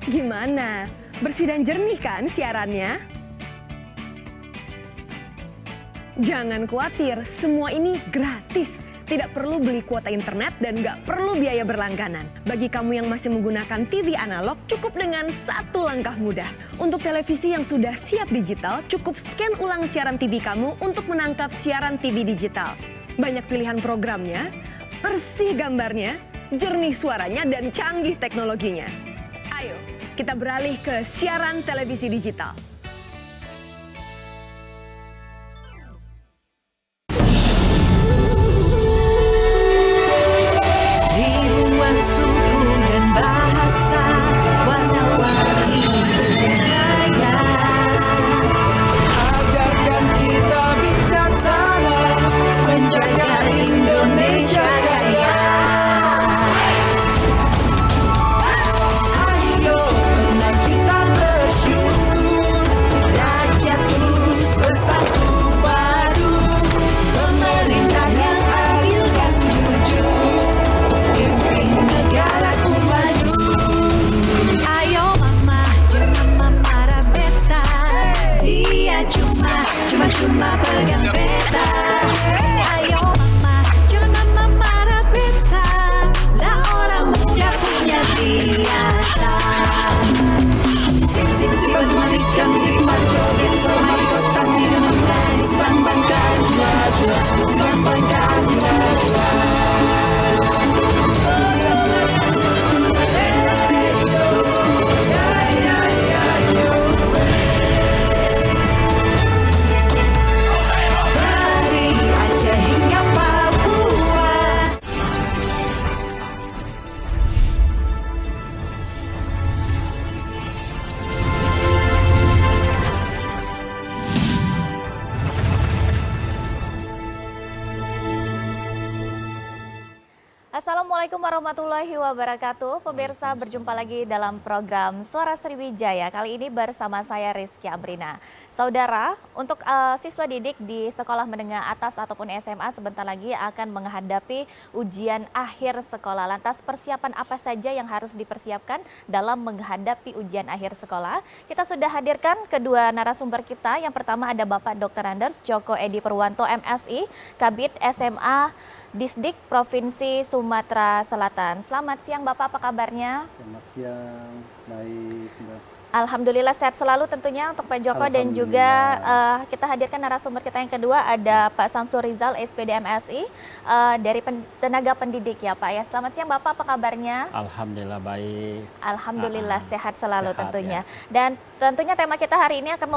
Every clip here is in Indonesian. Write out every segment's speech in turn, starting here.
Gimana? Bersih dan jernih kan siarannya? Jangan khawatir, semua ini gratis. Tidak perlu beli kuota internet dan nggak perlu biaya berlangganan. Bagi kamu yang masih menggunakan TV analog, cukup dengan satu langkah mudah. Untuk televisi yang sudah siap digital, cukup scan ulang siaran TV kamu untuk menangkap siaran TV digital. Banyak pilihan programnya, bersih gambarnya, jernih suaranya, dan canggih teknologinya. Ayo, kita beralih ke siaran televisi digital. Ribuan suku dan bahasa, warna-warni budaya. Ajarkan kita bijaksana, menjaga Indonesia kaya. Ayo benar kita bersyukur, rakyat terus bersatu padu. Pemerintah yang adil dan jujur, pimpin negaraku maju. Ayo mama, jangan marah beta. Dia cuma pegang beta. Ayo mama, jangan marah beta. Lah orang muda punya biasa. Sing sing si bermari kami joget selalu kota minum manis bang jua jua bang jua jua. Dari Aceh hingga Papua. Assalamualaikum warahmatullahi wabarakatuh. Pemirsa, berjumpa lagi dalam program Suara Sriwijaya. Kali ini bersama saya Rizky Amrina. Saudara, untuk siswa didik di sekolah menengah atas ataupun SMA sebentar lagi akan menghadapi ujian akhir sekolah. Lantas persiapan apa saja yang harus dipersiapkan dalam menghadapi ujian akhir sekolah? Kita sudah hadirkan kedua narasumber kita. Yang pertama ada Bapak Dr. Andes Joko Edi Purwanto MSI, Kabid SMA Disdik Provinsi Sumatera Selatan. Selamat siang Bapak, apa kabarnya? Selamat siang, baik Mbak. Alhamdulillah sehat selalu tentunya untuk Pak Joko, dan juga kita hadirkan narasumber kita yang kedua ada Pak Samsul Rizal SPD MSI dari tenaga pendidik ya Pak ya. Selamat siang Bapak, apa kabarnya? Alhamdulillah baik. Alhamdulillah sehat selalu sehat, tentunya. ya. Dan tentunya tema kita hari ini akan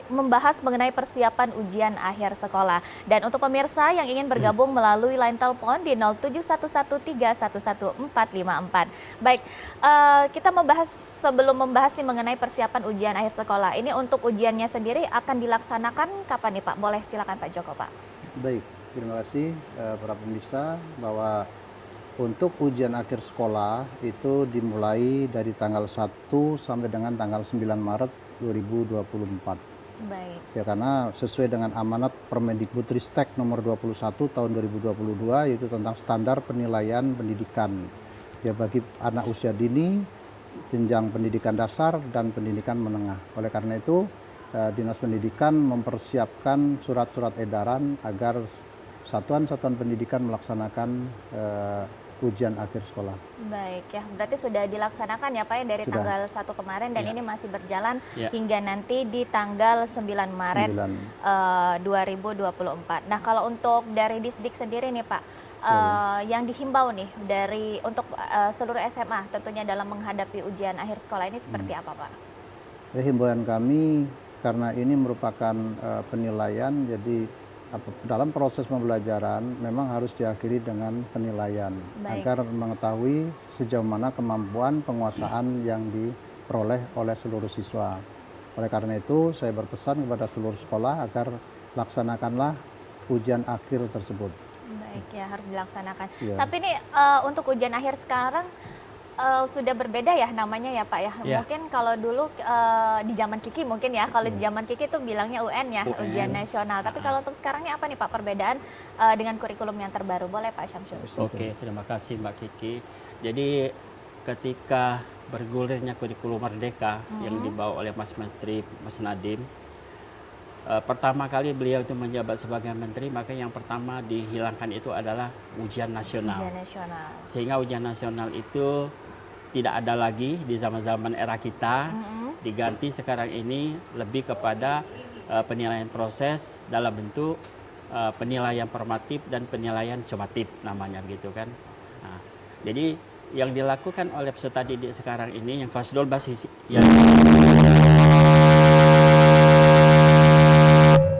membahas mengenai persiapan ujian akhir sekolah. Dan untuk pemirsa yang ingin bergabung melalui line telepon di 07113114454. Baik, kita sebelum membahas nih mengenai persiapan ujian akhir sekolah. Ini untuk ujiannya sendiri akan dilaksanakan kapan nih Pak? Boleh silakan Pak Joko Pak. Baik, terima kasih para pemirsa bahwa untuk ujian akhir sekolah itu dimulai dari tanggal 1 sampai dengan tanggal 9 Maret 2024. Baik. Ya, karena sesuai dengan amanat Permendikbudristek nomor 21 tahun 2022 yaitu tentang standar penilaian pendidikan ya bagi anak usia dini, jenjang pendidikan dasar dan pendidikan menengah. Oleh karena itu, Dinas Pendidikan mempersiapkan surat-surat edaran agar satuan-satuan pendidikan melaksanakan ujian akhir sekolah. Baik ya, berarti sudah dilaksanakan ya Pak ya dari Sudah. tanggal 1 kemarin dan Ya. ini masih berjalan Ya. hingga nanti di tanggal 9 Maret 2024. Nah, kalau untuk dari Disdik sendiri nih Pak, yang dihimbau nih untuk seluruh SMA tentunya dalam menghadapi ujian akhir sekolah ini seperti apa Pak? Himbauan kami karena ini merupakan penilaian, jadi dalam proses pembelajaran memang harus diakhiri dengan penilaian. Baik. Agar mengetahui sejauh mana kemampuan penguasaan yang diperoleh oleh seluruh siswa. Oleh karena itu saya berpesan kepada seluruh sekolah agar laksanakanlah ujian akhir tersebut. Baik ya, harus dilaksanakan. Iya. Tapi nih untuk ujian akhir sekarang sudah berbeda ya namanya ya Pak ya. Ya. Mungkin kalau dulu di zaman Kiki mungkin ya, kalau di zaman Kiki itu bilangnya UN ya, UN. ujian nasional. Tapi kalau untuk sekarang ini apa nih Pak perbedaan dengan kurikulum yang terbaru? Boleh Pak Syamsul? Oke, terima kasih Mbak Kiki. Jadi ketika bergulirnya kurikulum Merdeka yang dibawa oleh Mas Menteri Mas Nadiem, pertama kali beliau itu menjabat sebagai menteri, maka yang pertama dihilangkan itu adalah ujian nasional. Ujian nasional. Sehingga ujian nasional itu tidak ada lagi di zaman-zaman era kita, diganti sekarang ini lebih kepada penilaian proses dalam bentuk penilaian formatif dan penilaian sumatif namanya begitu kan. Nah, jadi yang dilakukan oleh peserta didik sekarang ini yang kelas 12 yang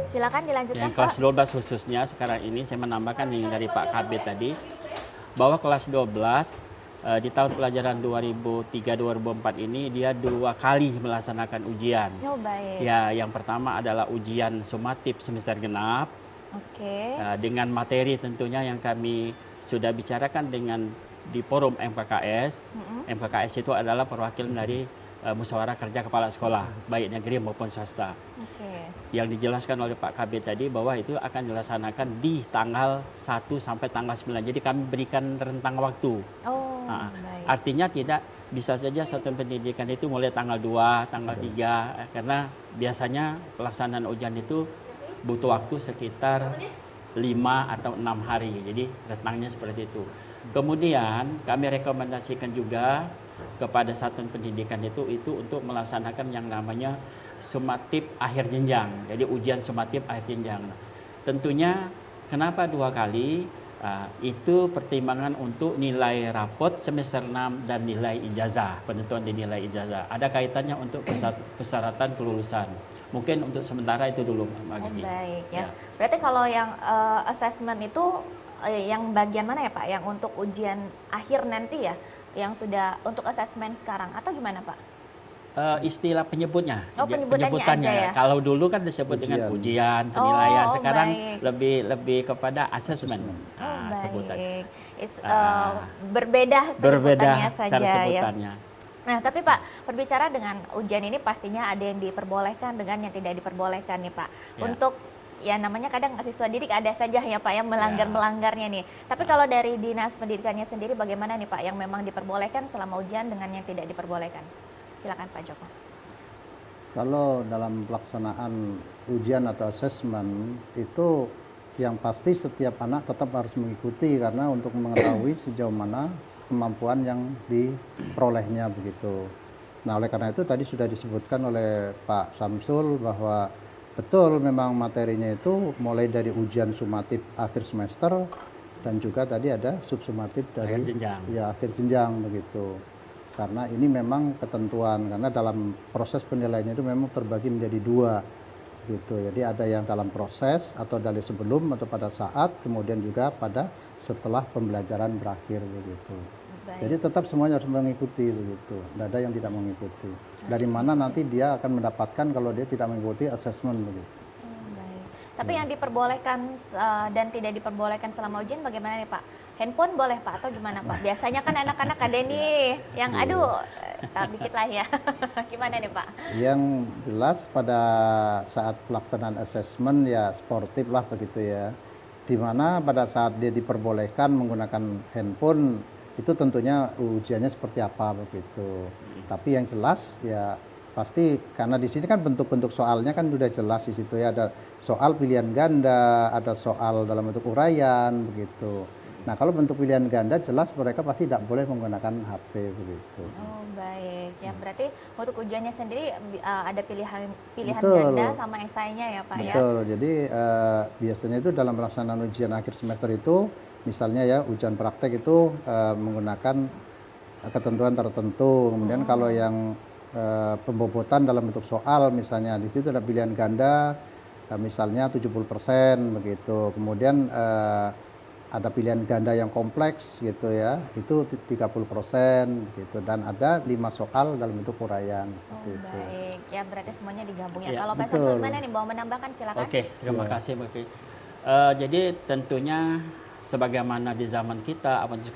Silakan dilanjutkan, yang kelas Pak. 12 khususnya sekarang ini saya menambahkan yang dari Pak Kabit tadi bahwa kelas 12 di tahun pelajaran 2003-2004 ini dia 2 kali melaksanakan ujian. Oh, baik. Ya, yang pertama adalah ujian sumatif semester genap Oke. dengan materi tentunya yang kami sudah bicarakan dengan di forum MKKS. MKKS itu adalah perwakilan dari musyawarah kerja kepala sekolah, baik negeri maupun swasta. Oke. Yang dijelaskan oleh Pak Kabit tadi bahwa itu akan dilaksanakan di tanggal 1 sampai tanggal 9. Jadi kami berikan rentang waktu. Oh, Nah, baik. artinya tidak bisa saja satuan pendidikan itu mulai tanggal 2, tanggal 3, karena biasanya pelaksanaan ujian itu butuh waktu sekitar 5 atau 6 hari. Jadi rentangnya seperti itu. Kemudian kami rekomendasikan juga kepada satuan pendidikan itu untuk melaksanakan yang namanya sumatif akhir jenjang. Jadi ujian sumatif akhir jenjang. Tentunya kenapa 2 kali? Itu pertimbangan untuk nilai rapot semester 6 dan nilai ijazah, penentuan di nilai ijazah. Ada kaitannya untuk persyaratan kelulusan. Mungkin untuk sementara itu dulu, Mbak Oh, Gigi. baik ya. Berarti kalau yang assessment itu yang bagian mana ya, Pak? Yang untuk ujian akhir nanti ya, yang sudah untuk assessment sekarang atau gimana, Pak? Istilah penyebutnya, Oh, penyebutannya aja ya? Kalau dulu kan disebut dengan ujian, penilaian. Oh, Sekarang baik. lebih kepada assessment. Oh, Sebutan. baik. Ah. Berbeda Berbeda penyebutannya cara saja ya. sebutannya. Nah, tapi Pak, berbicara dengan ujian ini pastinya ada yang diperbolehkan dengan yang tidak diperbolehkan nih, Pak. Ya. Untuk ya namanya kadang siswa didik ada saja ya Pak yang melanggar-melanggarnya nih. Tapi kalau dari Dinas Pendidikannya sendiri bagaimana nih Pak yang memang diperbolehkan selama ujian dengan yang tidak diperbolehkan? Silakan Pak Joko. Kalau dalam pelaksanaan ujian atau asesmen itu yang pasti setiap anak tetap harus mengikuti karena untuk mengetahui sejauh mana kemampuan yang diperolehnya begitu. Nah, oleh karena itu tadi sudah disebutkan oleh Pak Samsul bahwa betul memang materinya itu mulai dari ujian sumatif akhir semester dan juga tadi ada subsumatif dari Akhir jenjang. ya akhir jenjang begitu. Karena ini memang ketentuan karena dalam proses penilaiannya itu memang terbagi menjadi 2 gitu. Jadi ada yang dalam proses atau dari sebelum atau pada saat, kemudian juga pada setelah pembelajaran berakhir begitu. Baik. Jadi tetap semuanya harus mengikuti begitu. Tidak ada yang tidak mengikuti. Dari mana nanti dia akan mendapatkan kalau dia tidak mengikuti asesmen begitu. Baik. Tapi yang diperbolehkan dan tidak diperbolehkan selama ujian bagaimana nih Pak? Handphone boleh Pak atau gimana Pak? Biasanya kan anak-anak ada nih yang aduh tar dikit lah ya. Gimana nih Pak? Yang jelas pada saat pelaksanaan asesmen ya sportif lah begitu ya. Di mana pada saat dia diperbolehkan menggunakan handphone itu tentunya ujiannya seperti apa begitu. Tapi yang jelas ya pasti karena di sini kan bentuk-bentuk soalnya kan sudah jelas di situ ya, ada soal pilihan ganda, ada soal dalam bentuk uraian begitu. Nah, kalau bentuk pilihan ganda jelas mereka pasti tidak boleh menggunakan HP begitu. Oh baik, ya berarti untuk ujiannya sendiri ada pilihan Betul. ganda sama esainya ya Pak ya? Betul. Jadi biasanya itu dalam pelaksanaan ujian akhir semester itu misalnya ya ujian praktek itu menggunakan ketentuan tertentu. Kemudian kalau yang pembobotan dalam bentuk soal misalnya di situ ada pilihan ganda misalnya 70% begitu. Kemudian ada pilihan ganda yang kompleks gitu ya, itu 30% gitu dan ada 5 soal dalam bentuk uraian Oh gitu. baik, ya berarti semuanya digabung ya. Ya, Kalau Pak betul. Samsul mana nih mau menambahkan silakan. Oke, terima kasih Mbak Ki. Jadi tentunya sebagaimana di zaman kita, apalagi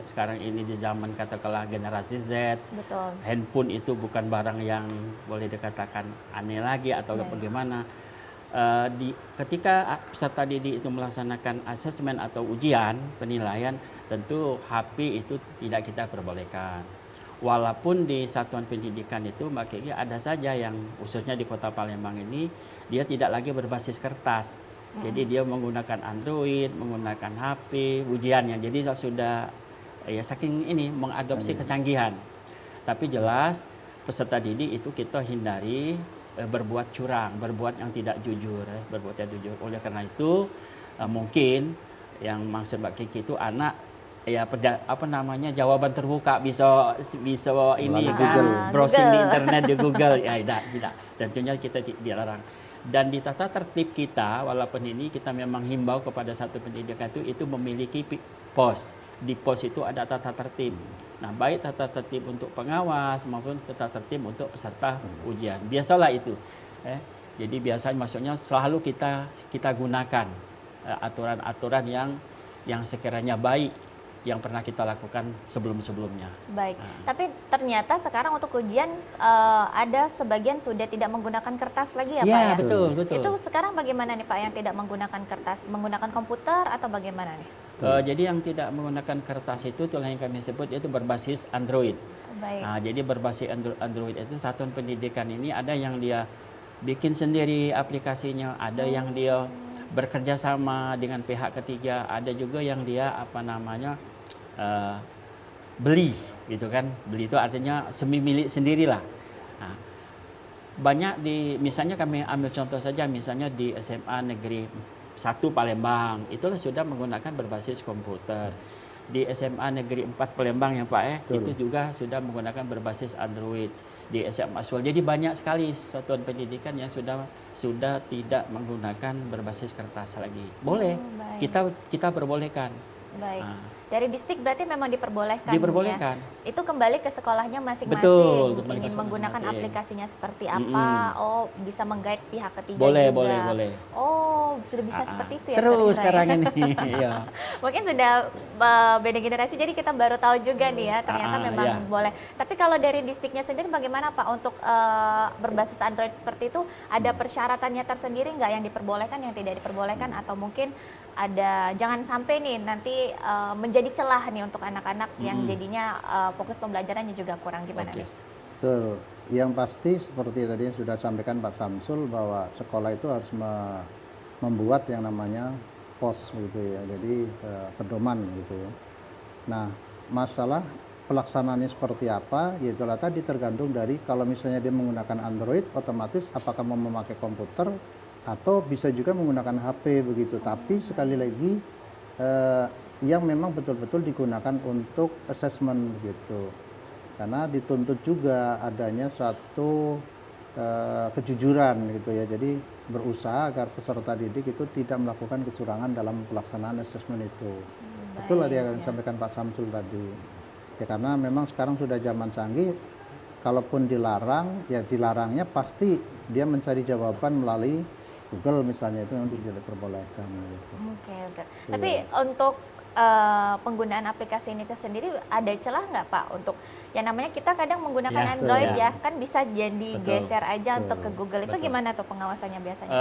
sekarang ini di zaman katakanlah generasi Z, Betul. handphone itu bukan barang yang boleh dikatakan aneh lagi atau Baik. bagaimana. Ketika peserta didik itu melaksanakan asesmen atau ujian penilaian, tentu HP itu tidak kita perbolehkan. walaupun di satuan pendidikan itu Mbak Kiki ada saja yang khususnya di Kota Palembang ini dia tidak lagi berbasis kertas. Jadi dia menggunakan Android, menggunakan HP, ujiannya. Jadi sudah ya saking ini mengadopsi kecanggihan. Tapi jelas peserta didik itu kita hindari berbuat curang, berbuat yang tidak jujur, berbuat yang jujur. Oleh karena itu mungkin yang maksud Mbak Kiki itu anak ya apa namanya jawaban terbuka bisa ini Melalui kan Google. browsing di Google. internet di Google ya tidak. Tentunya kita dilarang. Dan di tata tertib kita, walaupun ini kita memang himbau kepada satu pendidikan itu memiliki pos. Di pos itu ada tata tertib. Nah, baik tata tertib untuk pengawas maupun tata tertib untuk peserta ujian. Biasalah itu. Jadi biasanya maksudnya selalu kita gunakan aturan-aturan yang sekiranya baik yang pernah kita lakukan sebelum-sebelumnya. Baik, tapi ternyata sekarang untuk ujian ada sebagian sudah tidak menggunakan kertas lagi ya Pak Iya, ya? betul. Itu sekarang bagaimana nih Pak yang tidak menggunakan kertas? Menggunakan komputer atau bagaimana nih? Jadi yang tidak menggunakan kertas itu yang kami sebut itu berbasis Android. Baik. Nah, jadi berbasis Android itu satuan pendidikan ini ada yang dia bikin sendiri aplikasinya, ada yang dia bekerja sama dengan pihak ketiga, ada juga yang dia beli gitu kan. Beli itu artinya semi milik sendirilah. Nah, banyak misalnya kami ambil contoh saja misalnya di SMA Negeri 1 Palembang itulah sudah menggunakan berbasis komputer. Di SMA Negeri 4 Palembang ya Pak itu juga sudah menggunakan berbasis Android. Di SMA Swal. Jadi banyak sekali satuan pendidikan yang sudah tidak menggunakan berbasis kertas lagi. Boleh. Kita perbolehkan. Baik. Nah. Dari distrik berarti memang diperbolehkan. Diperbolehkan. Ya? Itu kembali ke sekolahnya masing-masing. Betul, kembali ke Ingin sekolah menggunakan masing-masing. aplikasinya seperti apa? Oh, bisa menggait pihak ketiga Boleh, juga. boleh. Oh, sudah bisa seperti itu ya. Seru ternyata sekarang ya? ini. Iya. Mungkin sudah beda generasi, jadi kita baru tahu juga nih ya. Ternyata memang iya. boleh. Tapi kalau dari distrik-nya sendiri, bagaimana Pak untuk berbasis Android seperti itu? Ada persyaratannya tersendiri nggak yang diperbolehkan, yang tidak diperbolehkan, atau mungkin ada jangan sampai nih nanti menjadi celah nih untuk anak-anak yang jadinya fokus pembelajarannya juga kurang, gimana Oke. nih? Betul. Yang pasti seperti tadi yang sudah sampaikan Pak Samsul bahwa sekolah itu harus membuat yang namanya pos gitu ya. Jadi pedoman gitu ya. Nah, masalah pelaksanaannya seperti apa, ya itulah tadi tergantung dari kalau misalnya dia menggunakan Android, otomatis apakah mau memakai komputer atau bisa juga menggunakan HP begitu. Tapi sekali lagi yang memang betul-betul digunakan untuk assessment begitu. Karena dituntut juga adanya suatu kejujuran gitu ya. Jadi berusaha agar peserta didik itu tidak melakukan kecurangan dalam pelaksanaan assessment itu. Betul tadi yang disampaikan Pak Samsul tadi. Ya karena memang sekarang sudah zaman canggih, kalaupun dilarang, ya dilarangnya pasti dia mencari jawaban melalui Google misalnya, itu yang tidak diperbolehkan. Gitu. Oke. Tapi untuk penggunaan aplikasi ini sendiri ada celah nggak Pak untuk yang namanya kita kadang menggunakan Ya, Android betul. ya kan bisa jadi Betul. geser aja Betul. untuk ke Google, itu Betul. gimana tuh pengawasannya biasanya?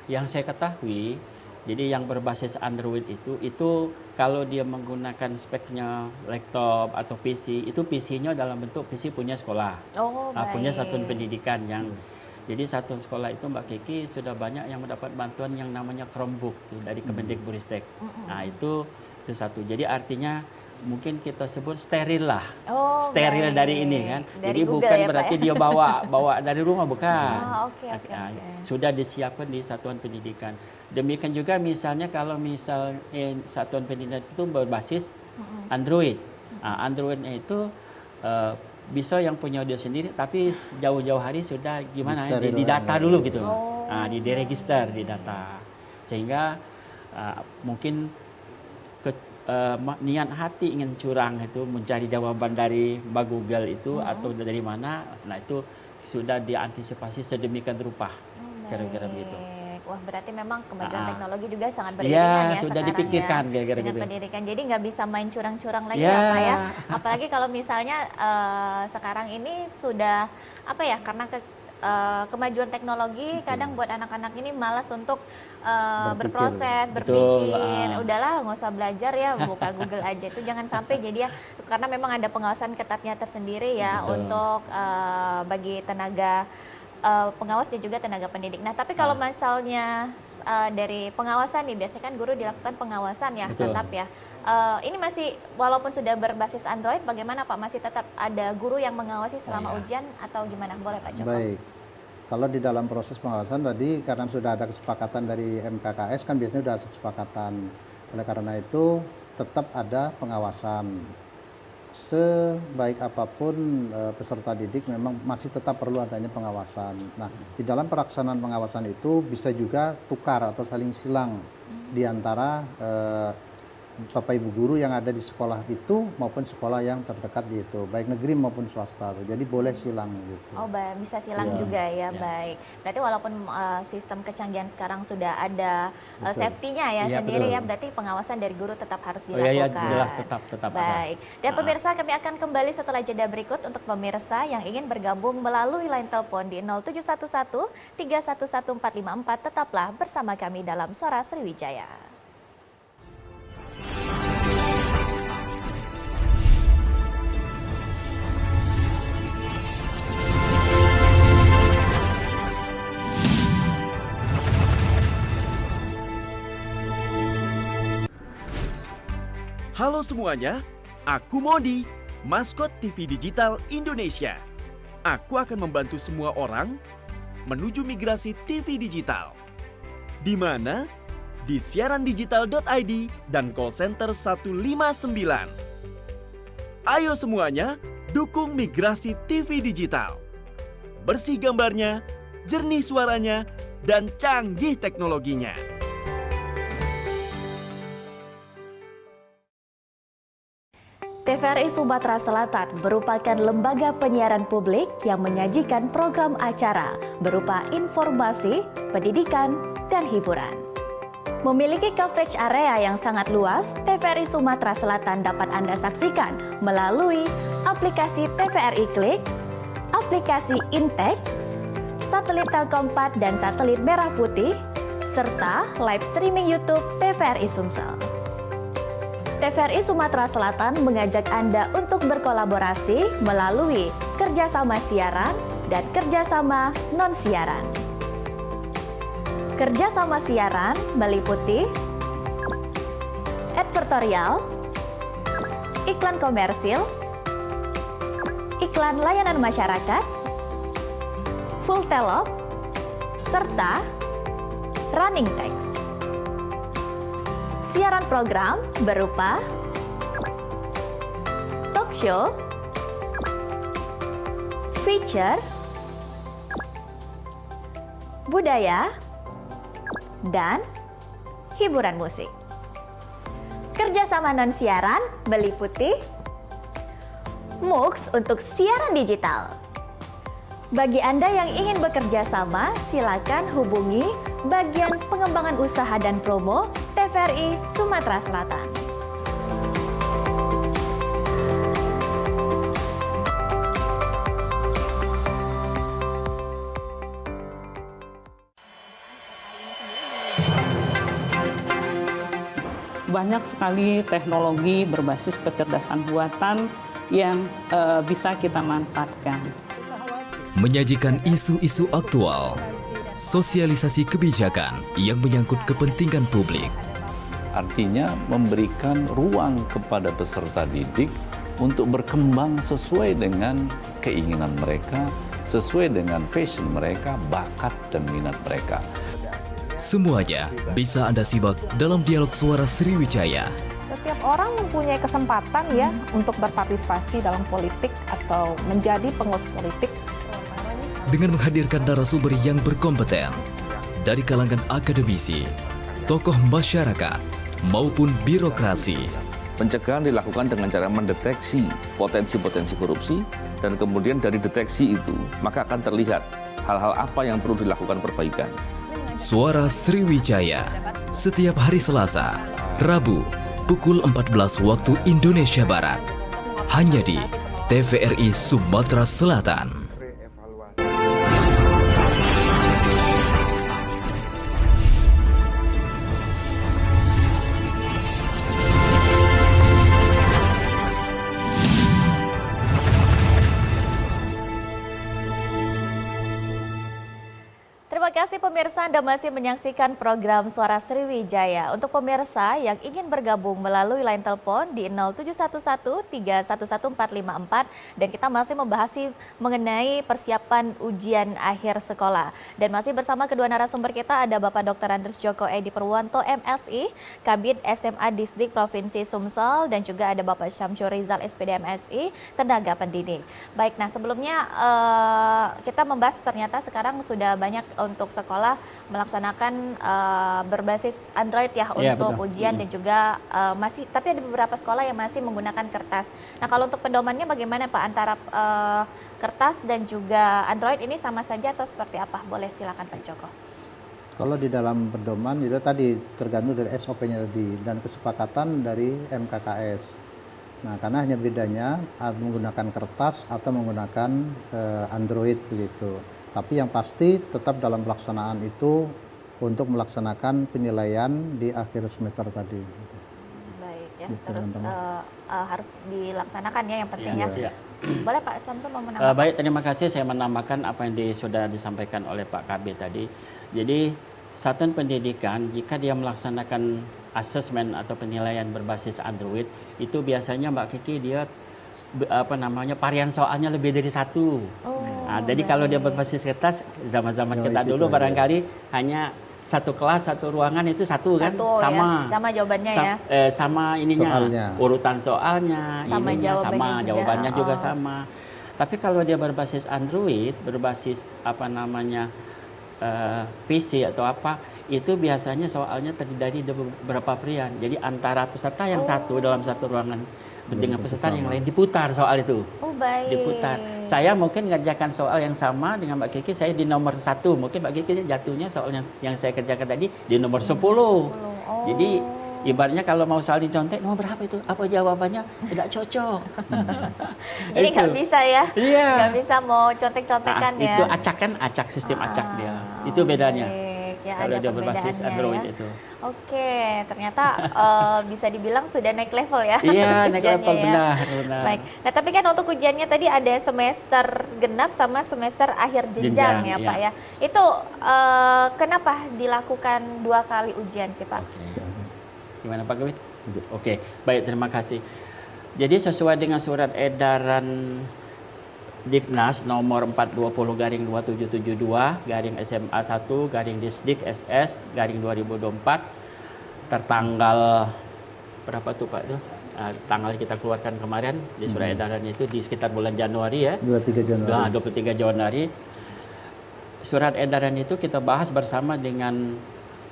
Yang saya ketahui, jadi yang berbasis Android itu kalau dia menggunakan speknya laptop atau PC, itu PC-nya dalam bentuk PC punya sekolah, Oh, punya baik. satuan pendidikan yang jadi satuan sekolah itu Mbak Kiki sudah banyak yang mendapat bantuan yang namanya Chromebook tuh, dari Kemendikbudristek. Nah itu satu. Jadi artinya mungkin kita sebut steril lah, Oh, steril baik. dari ini kan. Dari Jadi Google bukan ya, Pak, berarti ya? dia bawa dari rumah, bukan. Oke. Sudah disiapkan di satuan pendidikan. Demikian juga misalnya kalau satuan pendidikan itu berbasis Android. Nah, Androidnya itu bisa yang punya dia sendiri, tapi jauh-jauh hari sudah gimana ya, di data dulu gitu. Nah, diregister di data. Sehingga mungkin niat hati ingin curang itu mencari jawaban dari Mbak Google itu atau dari mana, nah itu sudah diantisipasi sedemikian rupa. Kira-kira begitu. Wah, berarti memang kemajuan teknologi juga sangat Iya, beriringan ya sudah sekarang dipikirkan ya kira-kira dengan gitu. pendidikan. Jadi nggak bisa main curang-curang lagi Ya. ya Pak ya. Apalagi kalau misalnya sekarang ini sudah apa ya, karena kemajuan teknologi kadang buat anak-anak ini malas untuk berproses, Betul, berpikir. Udahlah, nggak usah belajar ya, buka Google aja. Itu jangan sampai jadi ya, karena memang ada pengawasan ketatnya tersendiri ya Betul. untuk bagi tenaga pengawas dan juga tenaga pendidik. Nah, tapi kalau misalnya dari pengawasan nih, biasanya kan guru dilakukan pengawasan ya, Betul. tetap ya. Ini masih, walaupun sudah berbasis Android, bagaimana Pak? Masih tetap ada guru yang mengawasi selama Iya. ujian atau gimana? Boleh Pak Joko? Baik. Kalau di dalam proses pengawasan tadi, karena sudah ada kesepakatan dari MKKS, kan biasanya sudah ada kesepakatan. Oleh karena itu, tetap ada pengawasan. Sebaik apapun peserta didik memang masih tetap perlu adanya pengawasan. Nah, di dalam pelaksanaan pengawasan itu bisa juga tukar atau saling silang di antara Bapak Ibu guru yang ada di sekolah itu maupun sekolah yang terdekat di itu, baik negeri maupun swasta. Jadi boleh silang gitu. Oh, bisa silang Iya. juga ya, Ya. baik. Berarti walaupun sistem kecanggihan sekarang sudah ada Betul. safety-nya ya Iya, sendiri betul. ya, berarti pengawasan dari guru tetap harus Oh dilakukan. iya, jelas tetap ada. Baik. Dan Nah. pemirsa, kami akan kembali setelah jeda berikut untuk pemirsa yang ingin bergabung melalui line telepon di 0711 311 454. Tetaplah bersama kami dalam Suara Sriwijaya. Halo semuanya, aku Modi, maskot TV Digital Indonesia. Aku akan membantu semua orang menuju migrasi TV digital. Di mana? Di siarandigital.id dan call center 159. Ayo semuanya, dukung migrasi TV digital. Bersih gambarnya, jernih suaranya, dan canggih teknologinya. TVRI Sumatera Selatan merupakan lembaga penyiaran publik yang menyajikan program acara berupa informasi, pendidikan, dan hiburan. Memiliki coverage area yang sangat luas, TVRI Sumatera Selatan dapat Anda saksikan melalui aplikasi TVRI Klik, aplikasi Intek, satelit Telkom 4 dan satelit Merah Putih, serta live streaming YouTube TVRI Sumsel. TVRI Sumatera Selatan mengajak Anda untuk berkolaborasi melalui kerjasama siaran dan kerjasama non-siaran. Kerjasama siaran meliputi advertorial, iklan komersil, iklan layanan masyarakat, full telop, serta running text. Siaran program berupa talk show, feature, budaya, dan hiburan musik. Kerjasama non-siaran meliputi MUX untuk siaran digital. Bagi Anda yang ingin bekerja sama, silakan hubungi bagian pengembangan usaha dan promo TVRI Sumatera Selatan. Banyak sekali teknologi berbasis kecerdasan buatan yang bisa kita manfaatkan. Menyajikan isu-isu aktual, sosialisasi kebijakan yang menyangkut kepentingan publik. Artinya memberikan ruang kepada peserta didik untuk berkembang sesuai dengan keinginan mereka, sesuai dengan passion mereka, bakat dan minat mereka. Semuanya bisa Anda simak dalam dialog Suara Sriwijaya. Setiap orang mempunyai kesempatan ya untuk berpartisipasi dalam politik atau menjadi pengurus politik. Dengan menghadirkan narasumber yang berkompeten dari kalangan akademisi, tokoh masyarakat, maupun birokrasi. Pencegahan dilakukan dengan cara mendeteksi potensi-potensi korupsi dan kemudian dari deteksi itu maka akan terlihat hal-hal apa yang perlu dilakukan perbaikan. Suara Sriwijaya, setiap hari Selasa, Rabu, pukul 14 waktu Indonesia Barat. Hanya di TVRI Sumatera Selatan. kasih pemirsa, Anda masih menyaksikan program Suara Sriwijaya. Untuk pemirsa yang ingin bergabung melalui line telepon di 0711311454 dan kita masih membahas mengenai persiapan ujian akhir sekolah. Dan masih bersama kedua narasumber kita ada Bapak Dr. Andres Joko Edi Purwanto MSI, Kabid SMA Disdik Provinsi Sumsel, dan juga ada Bapak Syamsur Rizal SPD MSI, tenaga pendidik. Baik, nah sebelumnya kita membahas ternyata sekarang sudah banyak untuk sekolah melaksanakan berbasis Android ya untuk betul. ujian dan juga masih, tapi ada beberapa sekolah yang masih menggunakan kertas. Nah kalau untuk pedomannya bagaimana Pak antara kertas dan juga Android ini sama saja atau seperti apa? Boleh silakan Pak Joko. Kalau di dalam pedoman itu tadi tergantung dari SOP-nya tadi dan kesepakatan dari MKKS. Nah, karena hanya bedanya menggunakan kertas atau menggunakan Android begitu. Tapi yang pasti tetap dalam pelaksanaan itu untuk melaksanakan penilaian di akhir semester tadi. Baik ya, Gitu, terus harus dilaksanakan ya yang penting ya. Iya. Boleh Pak Samsul mau menambahkan? Baik, terima kasih. Saya menambahkan apa yang sudah disampaikan oleh Pak Kabid tadi. Jadi, satuan pendidikan jika dia melaksanakan asesmen atau penilaian berbasis Android, itu biasanya Mbak Kiki dia varian soalnya lebih dari satu. Jadi kalau dia berbasis kertas, zaman-zaman kita dulu barangkali hanya satu kelas, satu ruangan itu satu kan? Sama. Ya, sama jawabannya ya. Sama ininya, soalnya. urutan soalnya, Sama ininya jawabannya juga juga. sama. Tapi kalau dia berbasis Android, berbasis PC atau apa, itu biasanya soalnya terdiri dari beberapa varian. Jadi antara peserta yang satu dalam satu ruangan dengan peserta yang lain diputar soal itu. Oh baik. Diputar. Saya mungkin ngerjakan soal yang sama dengan Mbak Kiki, saya di nomor 1. Mungkin Mbak Kiki jatuhnya soal yang saya kerjakan tadi di nomor 10. Jadi ibaratnya kalau mau soal dicontek, nomor berapa itu? Apa jawabannya? Tidak cocok. Jadi nggak bisa ya? Iya. Nggak bisa mau contek-contekan ya? Itu acak sistem acak dia. Itu bedanya. Baik. Ya, Kalau ada dia berbasis perbedaannya Android ya. itu. Oke, ternyata bisa dibilang sudah naik level ya. Iya, naik ujiannya level, ya. benar. Baik. Nah, tapi kan untuk ujiannya tadi ada semester genap sama semester akhir jenjang ya, Pak ya. Itu kenapa dilakukan 2 kali ujian sih, Pak? Gimana Pak Gawit? Oke, baik, terima kasih. Jadi sesuai dengan surat edaran Diknas nomor 420/2772 SMA 1 Disdik SS 2024 tertanggal berapa tuh Pak tuh? Tanggal kita keluarkan kemarin di surat edarannya itu di sekitar bulan Januari ya. 23 Januari. Nah, 23 Januari. Surat edaran itu kita bahas bersama dengan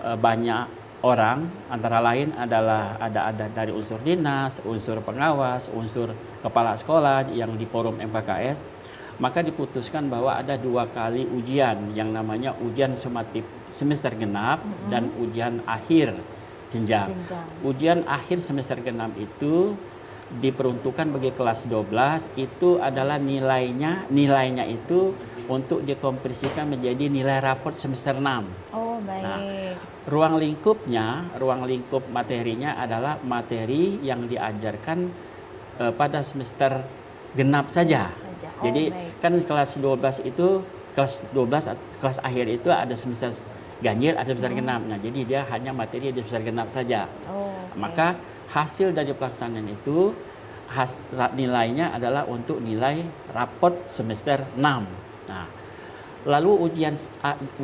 banyak orang, antara lain adalah ada dari unsur dinas, unsur pengawas, unsur kepala sekolah yang di forum MKKS. Maka diputuskan bahwa ada 2 kali ujian yang namanya ujian sumatif semester genap dan ujian akhir jenjang. Ujian akhir semester genap itu diperuntukkan bagi kelas 12, itu adalah nilainya itu untuk dikompresikan menjadi nilai raport semester 6. Oh, baik. Nah, ruang lingkup materinya adalah materi yang diajarkan pada semester genap saja. Oh, jadi baik. kan kelas 12 itu kelas akhir itu ada semester ganjil, ada semester genap. Nah, jadi dia hanya materi di semester genap saja. Maka hasil dari pelaksanaan itu nilainya adalah untuk nilai raport semester 6. Nah, lalu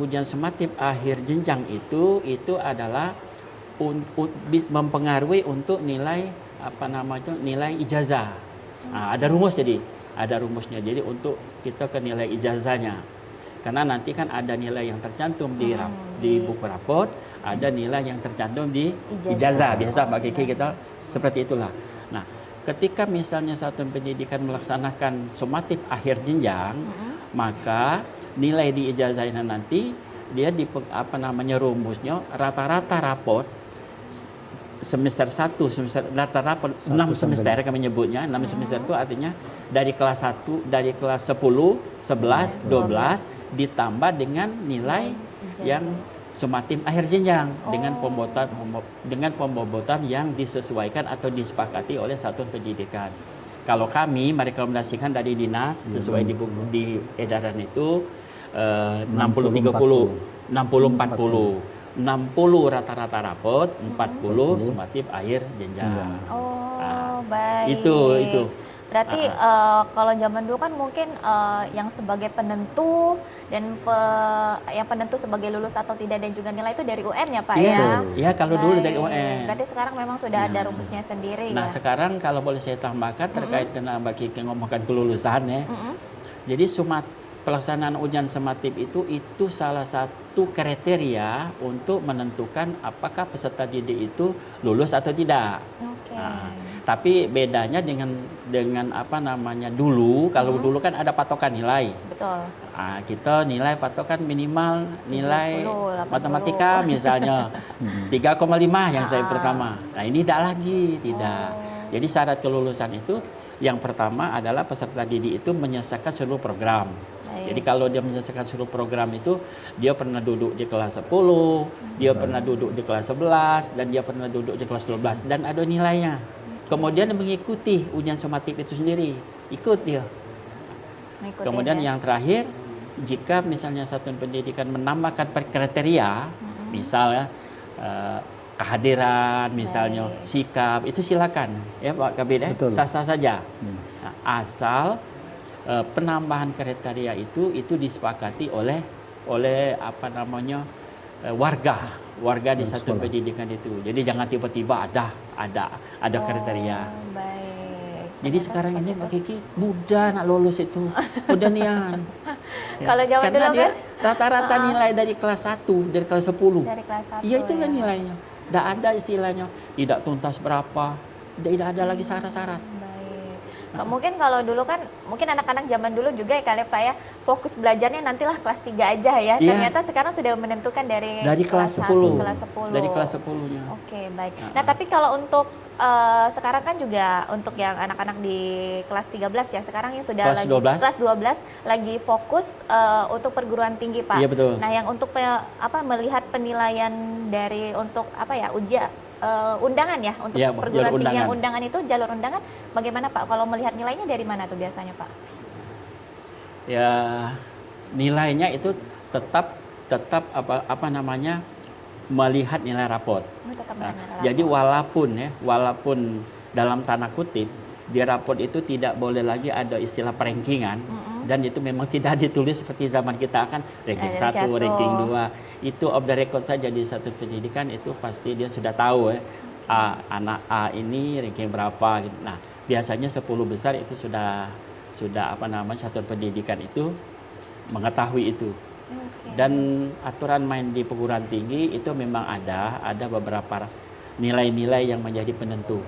ujian sumatif akhir jenjang itu adalah mempengaruhi untuk nilai nilai ijazah. Nah, ada rumusnya. Jadi untuk kita ke nilai ijazahnya. Karena nanti kan ada nilai yang tercantum di buku raport, ada nilai yang tercantum di ijazah. Biasa Mbak Kiki kita seperti itulah. Nah, ketika misalnya satuan pendidikan melaksanakan sumatif akhir jenjang, maka nilai di ijazahnya nanti dia rumusnya rata-rata raport semester 1, rata raport 6 semester kami menyebutnya. 6 semester itu artinya dari kelas 1, dari kelas 10, 11, 12 ditambah dengan nilai yang sumatif akhir jenjang dengan pembobotan yang disesuaikan atau disepakati oleh satuan pendidikan. Kalau kami merekomendasikan dari dinas sesuai di edaran itu 60-30. 60-40. 60 rata-rata rapot, 40 sumatif akhir jenjang. Oh, baik. Itu. Berarti kalau zaman dulu kan mungkin yang sebagai penentu dan yang penentu sebagai lulus atau tidak dan juga nilai itu dari UN ya Pak ya? Iya, kalau dulu dari Baik. UN. Berarti sekarang memang sudah ada rumusnya sendiri Nah, ya? sekarang kalau boleh saya tambahkan terkait dengan Mbak Kiki ngomongkan kelulusan ya. Jadi pelaksanaan ujian sumatif itu salah satu kriteria untuk menentukan apakah peserta didik itu lulus atau tidak. Oke. Nah, tapi bedanya dengan apa namanya dulu, kalau dulu kan ada patokan nilai. Betul. Nah, kita nilai patokan minimal nilai 70, 80. matematika misalnya 3,5 yang saya pertama. Nah, ini tidak lagi, tidak. Jadi syarat kelulusan itu yang pertama adalah peserta didik itu menyelesaikan seluruh program. Jadi kalau dia menyelesaikan seluruh program itu, dia pernah duduk di kelas 10, dia pernah duduk di kelas 11, dan dia pernah duduk di kelas 12, dan ada nilainya. Kemudian mengikuti ujian sumatif itu sendiri, ikut dia. Kemudian yang terakhir, jika misalnya satuan pendidikan menambahkan kriteria, misalnya kehadiran, misalnya sikap, itu silakan ya Pak Kabid, sah-sah saja. Nah, asal penambahan kriteria itu disepakati oleh apa namanya warga di satuan pendidikan itu. Jadi jangan tiba-tiba ada kriteria. Baik. Jadi sekarang ini Mbak Kiki mudah nak lulus itu, mudah nian. Kalau zaman Karena dulu dia kan rata-rata nilai dari kelas 1, dari kelas 10. dari kelas 1 Iya, itulah nilainya. Tidak ada istilahnya tidak tuntas berapa, tidak ada lagi syarat-syarat. Mungkin kalau dulu kan, mungkin anak-anak zaman dulu juga ya kali Pak ya, fokus belajarnya nantilah kelas 3 aja ya. Iya. Ternyata sekarang sudah menentukan dari kelas 1, 10. kelas 10. Dari kelas 10-nya. Oke, baik. Nah, tapi kalau untuk sekarang kan juga untuk yang anak-anak di kelas 13 ya, sekarang yang sudah Kelas lagi 12. kelas 12 lagi fokus untuk perguruan tinggi Pak. Iya, betul. Nah, yang untuk melihat penilaian dari untuk ujian undangan ya untuk Ya, perguruan tinggi yang undangan. undangan itu jalur undangan bagaimana Pak? Kalau melihat nilainya dari mana tuh biasanya Pak? Ya, nilainya itu tetap apa namanya melihat nilai raport. Tetap Nah, nilai raport. jadi walaupun dalam tanda kutip di raport itu tidak boleh lagi ada istilah perankingan dan itu memang tidak ditulis seperti zaman kita kan ranking 1, ranking 2. Itu off the record saja di satu pendidikan itu pasti dia sudah tahu ya. Anak A ini ranking berapa gitu. Nah, biasanya 10 besar itu sudah apa namanya satuan pendidikan itu mengetahui itu. Dan aturan main di perguruan tinggi itu memang ada beberapa nilai-nilai yang menjadi penentu,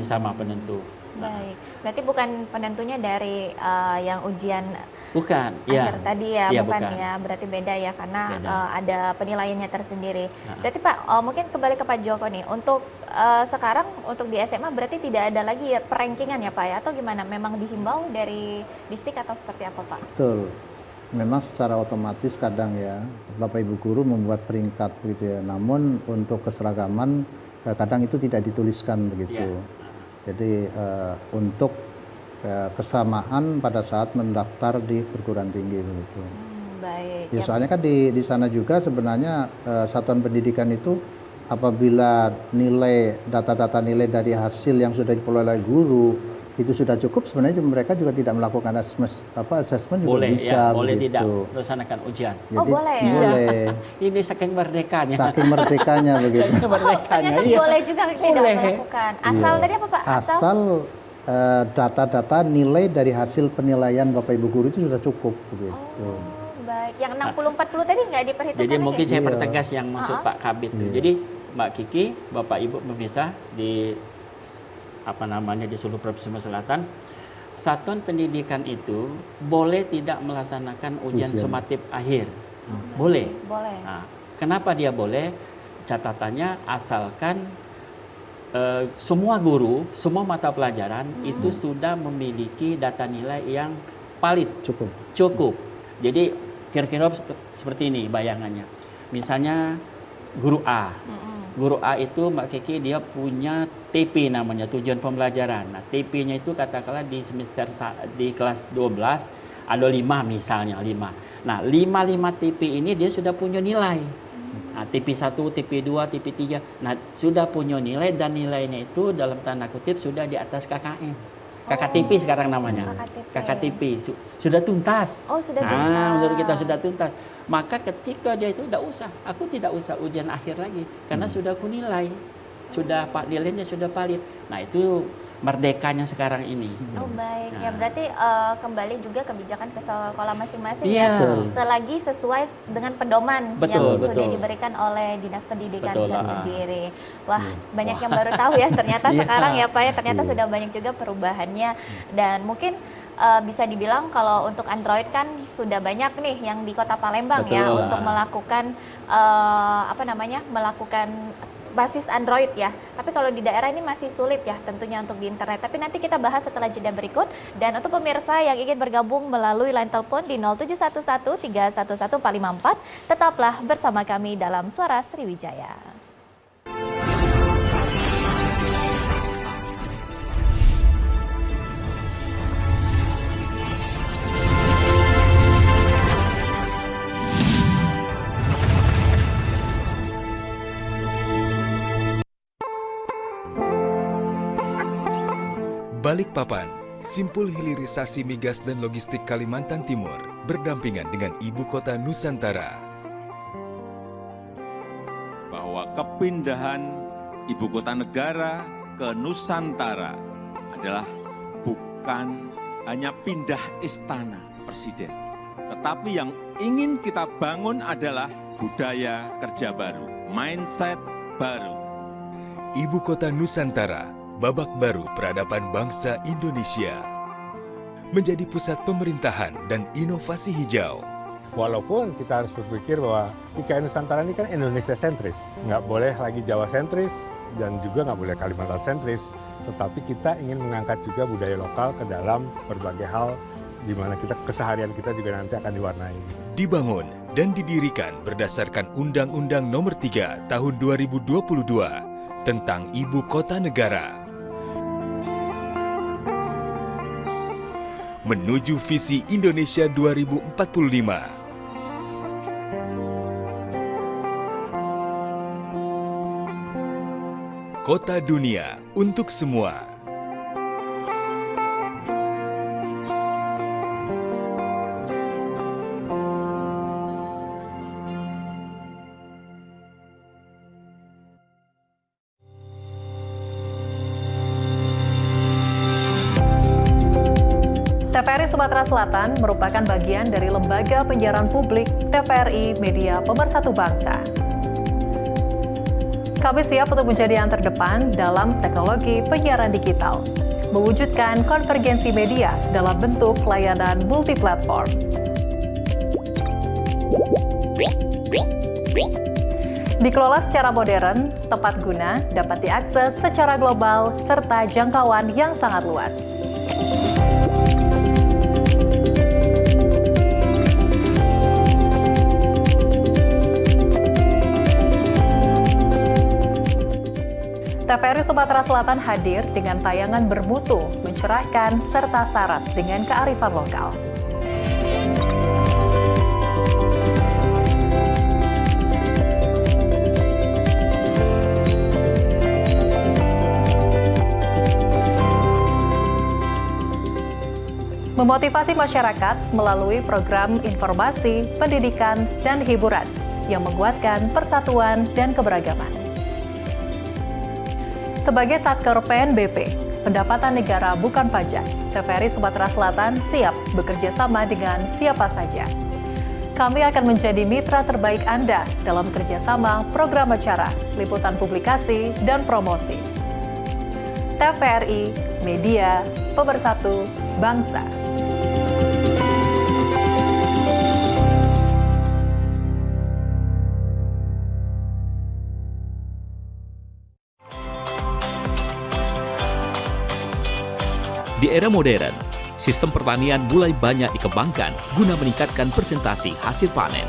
sama penentu. Baik, berarti bukan penentunya dari yang ujian bukan, akhir tadi ya, iya, bukan bukan ya, berarti beda ya karena beda. ada penilaiannya tersendiri. Berarti Pak, mungkin kembali ke Pak Joko nih, untuk sekarang untuk di SMA berarti tidak ada lagi perankingan ya Pak ya, atau gimana? Memang dihimbau dari distrik atau seperti apa Pak? Betul. Memang secara otomatis kadang ya Bapak Ibu guru membuat peringkat begitu ya. Namun untuk keseragaman kadang itu tidak dituliskan begitu. Jadi untuk kesamaan pada saat mendaftar di perguruan tinggi begitu. Baik. Ya, soalnya kan di sana juga sebenarnya satuan pendidikan itu apabila data-data nilai dari hasil yang sudah diperoleh oleh guru itu sudah cukup, sebenarnya mereka juga tidak melakukan assessment juga boleh, bisa ya, boleh begitu. tidak melaksanakan ujian. Oh, boleh ya? Boleh. Ini saking merdekanya. Saking merdekanya begitu. Saking merdekanya. Ternyata Iya. boleh juga tidak Boleh. melakukan. Asal tadi apa Pak? Asal data-data nilai dari hasil penilaian Bapak Ibu guru itu sudah cukup begitu. Baik, yang 60-40 tadi nggak diperhitungkan Jadi mungkin lagi? saya pertegas yang maksud Pak Kabit. Jadi Mbak Kiki, Bapak Ibu pemirsa di di seluruh Provinsi Sumatera Selatan, satuan pendidikan itu boleh tidak melaksanakan ujian sumatif akhir. Boleh. Boleh. Nah, kenapa dia boleh? Catatannya asalkan semua guru, semua mata pelajaran itu sudah memiliki data nilai yang valid. Cukup. Jadi kira-kira seperti ini bayangannya. Misalnya guru A. Guru A itu Mbak Kiki dia punya TP namanya, tujuan pembelajaran. Nah, TP-nya itu katakanlah di kelas 12 ada 5 misalnya, 5. Nah, 5 TV ini dia sudah punya nilai. Nah, TV 1, TV 2, TV 3. Nah, sudah punya nilai dan nilainya itu dalam tanda kutip sudah di atas KKM. KKTP sekarang namanya. KKTP. Sudah tuntas. Oh, sudah tuntas. Nah, menurut kita sudah tuntas. Maka ketika dia itu aku tidak usah ujian akhir lagi karena sudah aku nilai. Sudah nilainya sudah valid. Nah, itu merdekanya sekarang ini. Oh baik, ya berarti kembali juga kebijakan ke sekolah masing-masing Iya. ya, selagi sesuai dengan pedoman yang sudah diberikan oleh Dinas Pendidikan sendiri. Wah, banyak yang baru tahu ya ternyata sekarang ya Pak ya, ternyata sudah banyak juga perubahannya dan mungkin bisa dibilang kalau untuk Android kan sudah banyak nih yang di Kota Palembang ya untuk melakukan melakukan basis Android ya. Tapi kalau di daerah ini masih sulit ya tentunya untuk di internet. Tapi nanti kita bahas setelah jeda berikut. Dan untuk pemirsa yang ingin bergabung melalui line telepon di 0711 311 454, tetaplah bersama kami dalam Suara Sriwijaya. Balikpapan, simpul hilirisasi migas dan logistik Kalimantan Timur, berdampingan dengan Ibu Kota Nusantara. Bahwa kepindahan Ibu Kota Negara ke Nusantara adalah bukan hanya pindah istana presiden, tetapi yang ingin kita bangun adalah budaya kerja baru, mindset baru. Ibu Kota Nusantara, babak baru peradaban bangsa Indonesia, menjadi pusat pemerintahan dan inovasi hijau. Walaupun kita harus berpikir bahwa IKN Nusantara ini kan Indonesia sentris, nggak boleh lagi Jawa sentris dan juga nggak boleh Kalimantan sentris, tetapi kita ingin mengangkat juga budaya lokal ke dalam berbagai hal di mana keseharian kita juga nanti akan diwarnai. Dibangun dan didirikan berdasarkan Undang-Undang Nomor 3 Tahun 2022 tentang Ibu Kota Negara. Menuju visi Indonesia 2045. Kota dunia untuk semua. TVRI Sumatera Selatan merupakan bagian dari Lembaga Penyiaran Publik TVRI Media Pemersatu Bangsa. Kami siap untuk menjadi yang terdepan dalam teknologi penyiaran digital, mewujudkan konvergensi media dalam bentuk layanan multiplatform. Dikelola secara modern, tepat guna, dapat diakses secara global, serta jangkauan yang sangat luas. TVRI Sumatera Selatan hadir dengan tayangan bermutu, mencerahkan, serta syarat dengan kearifan lokal. Memotivasi masyarakat melalui program informasi, pendidikan, dan hiburan yang menguatkan persatuan dan keberagaman. Sebagai Satker PNBP, pendapatan negara bukan pajak, TVRI Sumatera Selatan siap bekerja sama dengan siapa saja. Kami akan menjadi mitra terbaik Anda dalam kerjasama program acara, liputan publikasi, dan promosi. TVRI, Media Pemersatu Bangsa. Di era modern, sistem pertanian mulai banyak dikembangkan guna meningkatkan presentasi hasil panen.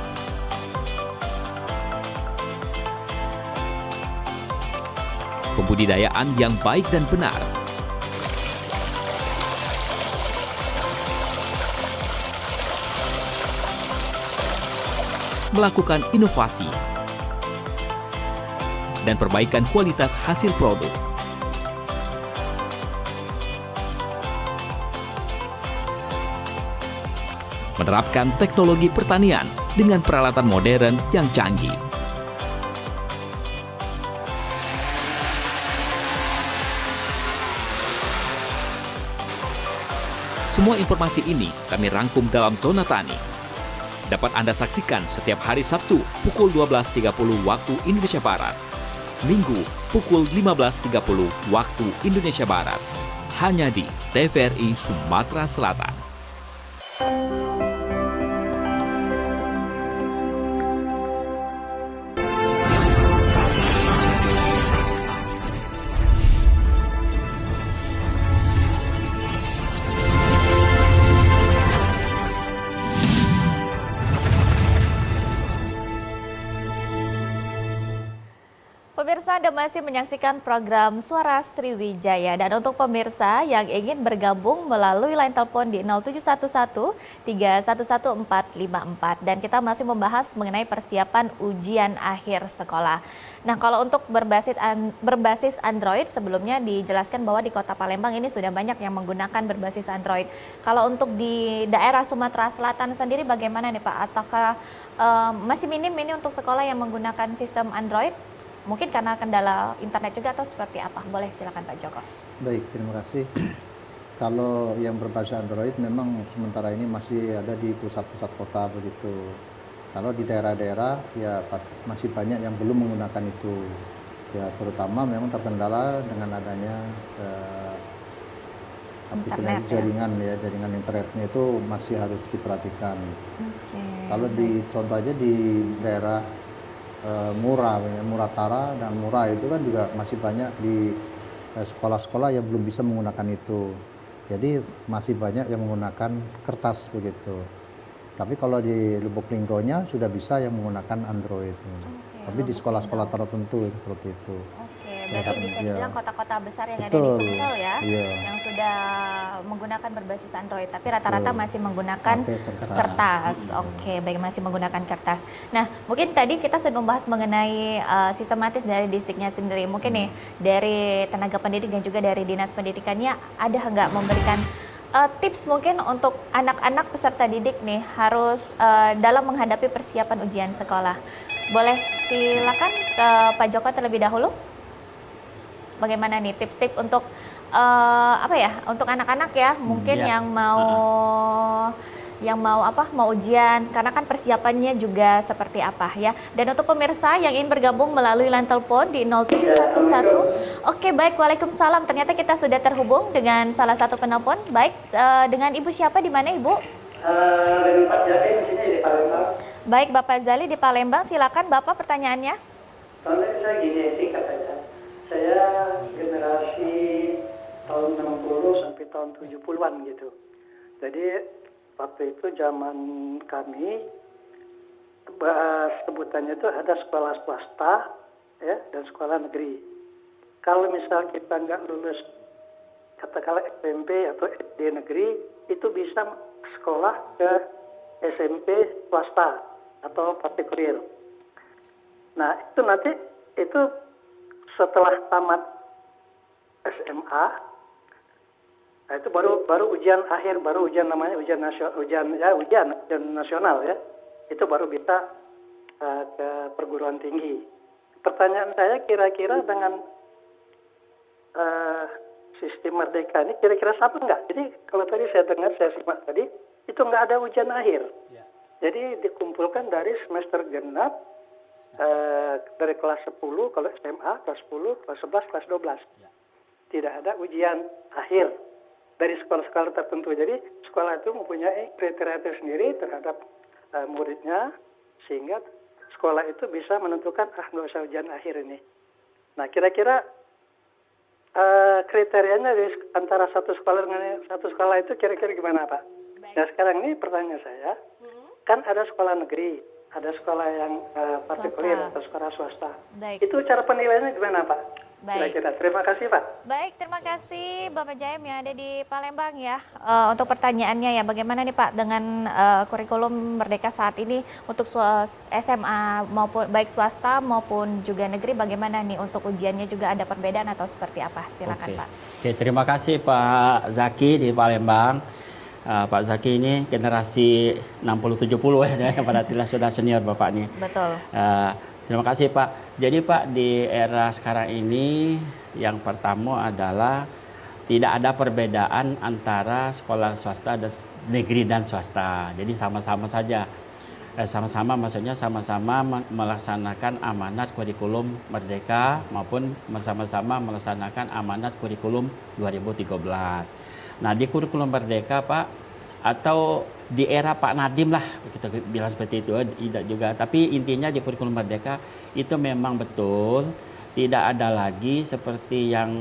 Pembudidayaan yang baik dan benar terus melakukan inovasi dan perbaikan kualitas hasil produk. Menerapkan teknologi pertanian dengan peralatan modern yang canggih. Semua informasi ini kami rangkum dalam Zona Tani. Dapat Anda saksikan setiap hari Sabtu pukul 12.30 waktu Indonesia Barat. Minggu pukul 15.30 waktu Indonesia Barat. Hanya di TVRI Sumatera Selatan. Pemirsa, Anda masih menyaksikan program Suara Sriwijaya, dan untuk pemirsa yang ingin bergabung melalui line telepon di 0711 311 454, dan kita masih membahas mengenai persiapan ujian akhir sekolah. Nah, kalau untuk berbasis Android, sebelumnya dijelaskan bahwa di Kota Palembang ini sudah banyak yang menggunakan berbasis Android. Kalau untuk di daerah Sumatera Selatan sendiri bagaimana nih Pak? Ataukah masih minim ini untuk sekolah yang menggunakan sistem Android? Mungkin karena kendala internet juga atau seperti apa? Boleh silakan Pak Joko. Baik, terima kasih. Kalau yang berbasis Android memang sementara ini masih ada di pusat-pusat kota begitu. Kalau di daerah-daerah ya masih banyak yang belum menggunakan itu. Ya terutama memang terkendala dengan adanya internet, jaringan ya, jaringan internetnya itu masih harus diperhatikan. Kalau di contoh aja di daerah Muratara dan Murah itu kan juga masih banyak di sekolah-sekolah yang belum bisa menggunakan itu. Jadi masih banyak yang menggunakan kertas begitu. Tapi kalau di Lubuk Linggaunya sudah bisa yang menggunakan Android. Tapi di sekolah-sekolah tertentu seperti itu. Berarti bisa dibilang kota-kota besar yang ada di Sumsel ya, yang sudah menggunakan berbasis Android, tapi rata-rata masih menggunakan kertas. Oke, baik, masih menggunakan kertas. Nah, mungkin tadi kita sudah membahas mengenai sistematis dari distrik-nya sendiri. Mungkin nih dari tenaga pendidik dan juga dari dinas pendidikannya ada nggak memberikan tips mungkin untuk anak-anak peserta didik nih harus dalam menghadapi persiapan ujian sekolah. Boleh silakan ke Pak Joko terlebih dahulu. Bagaimana nih tips-tips untuk untuk anak-anak ya, mungkin yang mau ujian, karena kan persiapannya juga seperti apa ya. Dan untuk pemirsa yang ingin bergabung melalui line telepon di 0711. Oke, baik, waalaikumsalam. Ternyata kita sudah terhubung dengan salah satu penelpon. Baik, dengan Ibu siapa, di mana Ibu? Dengan Pak Zali di sini di Palembang. Baik, Bapak Zali di Palembang, silakan Bapak pertanyaannya. Soalnya saya gini sih katanya. Saya generasi tahun 60 sampai tahun 70-an gitu. Jadi waktu itu zaman kami sebutannya itu ada sekolah swasta ya dan sekolah negeri. Kalau misal kita nggak lulus katakanlah SMP atau SD negeri, itu bisa sekolah ke SMP swasta atau partikulir. Nah, itu nanti setelah tamat SMA, nah itu baru ujian akhir, baru ujian namanya ujian nasional ya. Itu baru bisa ke perguruan tinggi. Pertanyaan saya kira-kira dengan sistem Merdeka ini kira-kira sama nggak? Jadi kalau tadi saya dengar, saya simak tadi, itu nggak ada ujian akhir. Jadi dikumpulkan dari semester genap, dari kelas 10 kalau SMA, kelas 10, kelas 11, kelas 12. Tidak ada ujian akhir dari sekolah-sekolah tertentu. Jadi sekolah itu mempunyai kriteria tersendiri terhadap muridnya, sehingga sekolah itu bisa menentukan nggak usah ujian akhir ini. Nah, kira-kira kriterianya dari antara satu sekolah dengan satu sekolah itu kira-kira gimana, Pak? Nah, sekarang ini pertanyaan saya, kan ada sekolah negeri, ada sekolah yang partikulir atau sekolah swasta. Baik. Itu cara penilaiannya gimana, Pak? Baik. Kira-kira. Terima kasih Pak. Baik, terima kasih Bapak Jaim yang ada di Palembang ya. Untuk pertanyaannya ya, bagaimana nih Pak dengan kurikulum Merdeka saat ini untuk SMA maupun baik swasta maupun juga negeri, bagaimana nih untuk ujiannya juga ada perbedaan atau seperti apa? Silakan Pak. Oke, terima kasih Pak Zaki di Palembang. Pak Zaki ini generasi 60-70 ya, pada tidak sudah senior Bapak ini. Betul. Terima kasih Pak. Jadi Pak, di era sekarang ini yang pertama adalah tidak ada perbedaan antara sekolah swasta dan negeri dan swasta. Jadi sama-sama saja. Sama-sama maksudnya sama-sama melaksanakan amanat kurikulum Merdeka maupun bersama-sama melaksanakan amanat kurikulum 2013. Nah, di kurikulum Merdeka Pak, atau di era Pak Nadiem lah, kita bilang seperti itu, tidak juga. Tapi intinya di kurikulum Merdeka itu memang betul tidak ada lagi seperti yang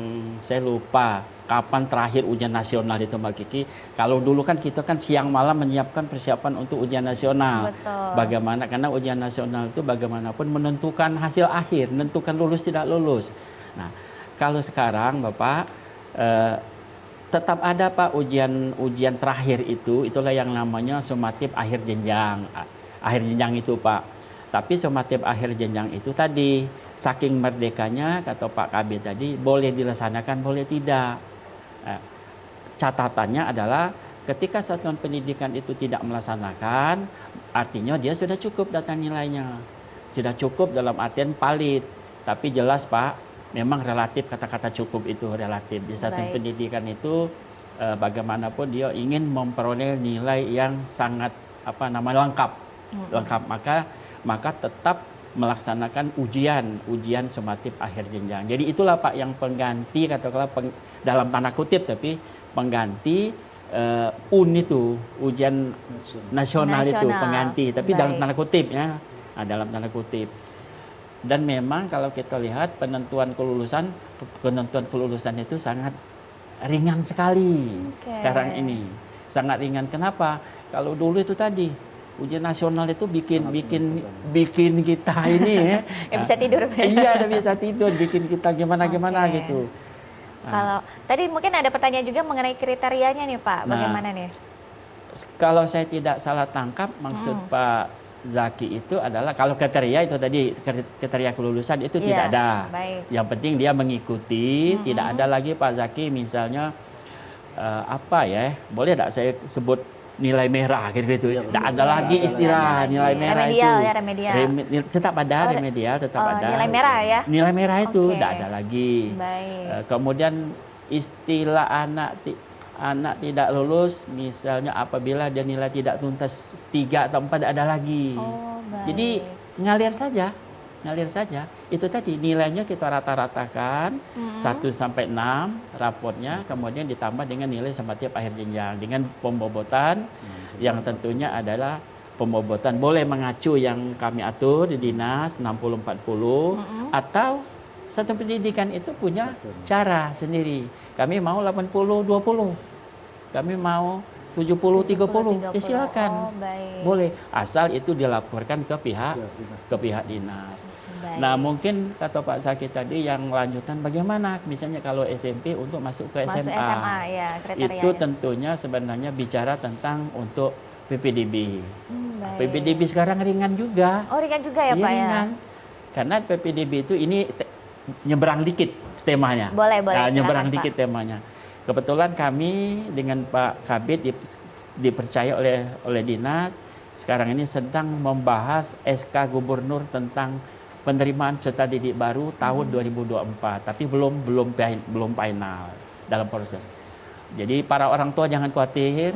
saya lupa kapan terakhir ujian nasional itu Mbak Kiki. Kalau dulu kan kita kan siang malam menyiapkan persiapan untuk ujian nasional. Betul. Bagaimana, karena ujian nasional itu bagaimanapun menentukan hasil akhir, menentukan lulus tidak lulus. Nah, kalau sekarang Bapak tetap ada Pak ujian terakhir itu, itulah yang namanya sumatif akhir jenjang. Akhir jenjang itu Pak. Tapi sumatif akhir jenjang itu tadi, saking merdekanya kata Pak Kabit tadi, boleh dilaksanakan, boleh tidak. Catatannya adalah ketika satuan pendidikan itu tidak melaksanakan, artinya dia sudah cukup data nilainya. Sudah cukup dalam artian valid. Tapi jelas Pak, memang relatif, kata-kata cukup itu relatif. Di satu pendidikan itu bagaimanapun dia ingin memperoleh nilai yang sangat lengkap. Lengkap, maka tetap melaksanakan ujian sumatif akhir jenjang. Jadi itulah Pak yang pengganti, katakanlah dalam tanda kutip, tapi pengganti itu ujian nasional itu pengganti, tapi dalam tanda kutip ya. Nah, dalam tanda kutip. Dan memang kalau kita lihat penentuan kelulusan itu sangat ringan sekali sekarang ini. Sangat ringan. Kenapa? Kalau dulu itu tadi ujian nasional itu bikin kita ini ya. Bisa tidur. Iya, bisa tidur, bikin kita gimana gitu. Kalau tadi mungkin ada pertanyaan juga mengenai kriterianya nih Pak, bagaimana nih? Kalau saya tidak salah tangkap, maksud Pak Zaki itu adalah kalau kriteria itu tadi, kriteria kelulusan itu tidak ada. Baik. Yang penting dia mengikuti, tidak ada lagi Pak Zaki misalnya boleh tidak saya sebut nilai merah gitu. Tidak ada lagi istilah nilai merah remedial, itu. Remedial. Tetap ada remedial, tetap ada. Nilai merah ya. Nilai merah itu tidak ada lagi. Baik. Kemudian istilah anak tidak lulus, misalnya apabila dia nilai tidak tuntas 3 atau 4 ada lagi. Jadi ngalir saja. Itu tadi nilainya kita rata-ratakan 1 sampai 6 rapotnya, kemudian ditambah dengan nilai sumatif akhir jenjang dengan pembobotan yang tentunya adalah pembobotan boleh mengacu yang kami atur di dinas 60-40 atau satu pendidikan itu punya cara sendiri. Kami mau 80-20. Kami mau 70-30, ya silakan, boleh, asal itu dilaporkan ke pihak dinas. Nah mungkin kata Pak Zaki tadi yang lanjutan bagaimana, misalnya kalau SMP untuk masuk ke SMA, itu tentunya sebenarnya bicara tentang untuk PPDB. PPDB sekarang ringan juga. Oh ringan juga ya Pak ringan. Karena PPDB itu ini nyebrang dikit temanya. Boleh, nyebrang silakan, dikit temanya. Kebetulan kami dengan Pak Kabit dipercaya oleh dinas sekarang ini sedang membahas SK Gubernur tentang penerimaan peserta didik baru tahun 2024, tapi belum final dalam proses. Jadi para orang tua jangan khawatir.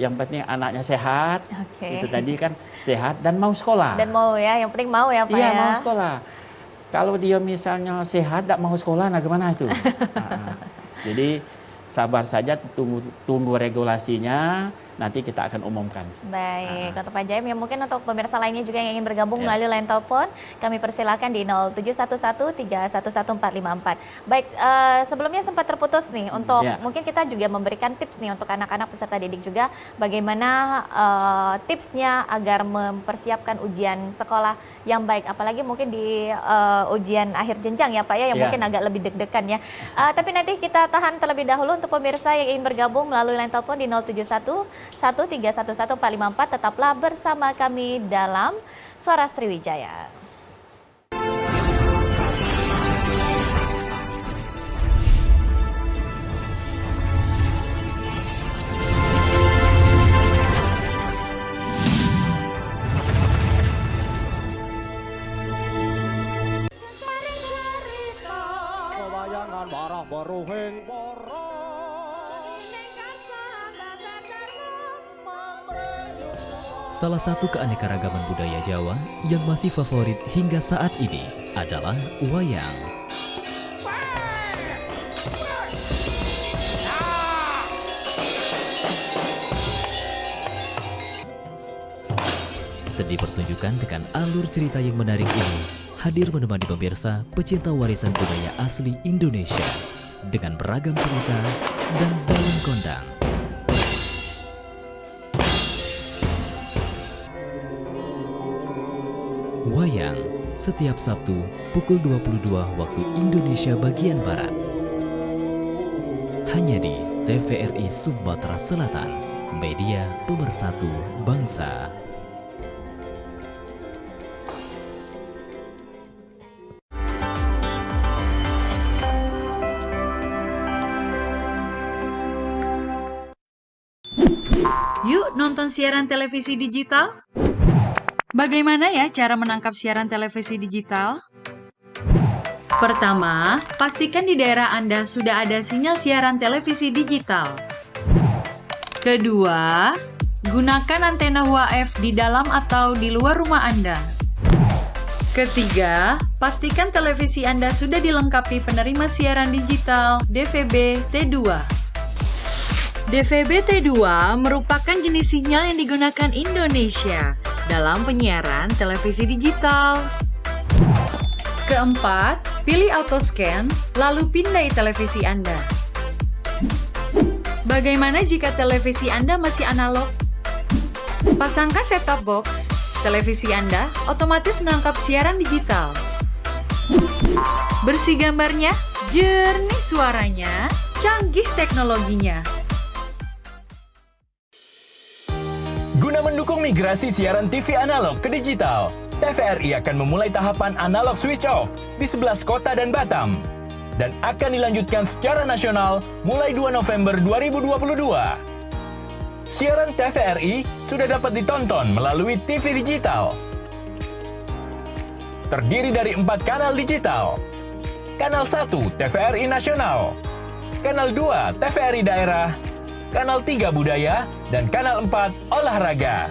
Yang penting anaknya sehat. Itu tadi kan sehat dan mau sekolah. Dan mau ya, yang penting mau ya Pak ya. Iya, mau sekolah. Kalau dia misalnya sehat tidak mau sekolah, nah gimana itu? Jadi sabar saja, tunggu regulasinya. nanti kita akan umumkan. Baik, untuk Pak Jaim, ya mungkin untuk pemirsa lainnya juga yang ingin bergabung Ya. melalui line telepon, kami persilakan di 0711311454. Baik, sebelumnya sempat terputus nih untuk Ya. mungkin kita juga memberikan tips nih untuk anak-anak peserta didik juga bagaimana tipsnya agar mempersiapkan ujian sekolah yang baik, apalagi mungkin di ujian akhir jenjang ya Pak ya, yang Ya. mungkin agak lebih deg-degan ya. Tapi nanti kita tahan terlebih dahulu untuk pemirsa yang ingin bergabung melalui line telepon di 071-1311-454. Tetaplah bersama kami dalam Suara Sriwijaya. Salah satu keanekaragaman budaya Jawa yang masih favorit hingga saat ini adalah wayang. Seni pertunjukan dengan alur cerita yang menarik ini hadir menemani pemirsa pecinta warisan budaya asli Indonesia dengan beragam cerita dan dalam kondang. Wayang setiap Sabtu pukul 22 waktu Indonesia bagian Barat. Hanya di TVRI Sumatera Selatan, media pemersatu bangsa. Yuk nonton siaran televisi digital. Bagaimana ya cara menangkap siaran televisi digital? Pertama, pastikan di daerah Anda sudah ada sinyal siaran televisi digital. Kedua, gunakan antena UHF di dalam atau di luar rumah Anda. Ketiga, pastikan televisi Anda sudah dilengkapi penerima siaran digital DVB T2. DVB T2 merupakan jenis sinyal yang digunakan Indonesia dalam penyiaran televisi digital. Keempat, pilih autoscan, lalu pindai televisi Anda. Bagaimana jika televisi Anda masih analog? Pasangkan set-top box, televisi Anda otomatis menangkap siaran digital. Bersih gambarnya, jernih suaranya, canggih teknologinya. Guna mendukung migrasi siaran TV analog ke digital, TVRI akan memulai tahapan analog switch off di 11 kota dan Batam dan akan dilanjutkan secara nasional mulai 2 November 2022. Siaran TVRI sudah dapat ditonton melalui TV digital. Terdiri dari 4 kanal digital. Kanal 1 TVRI Nasional, Kanal 2 TVRI Daerah, Kanal 3 Budaya, dan Kanal 4 Olahraga.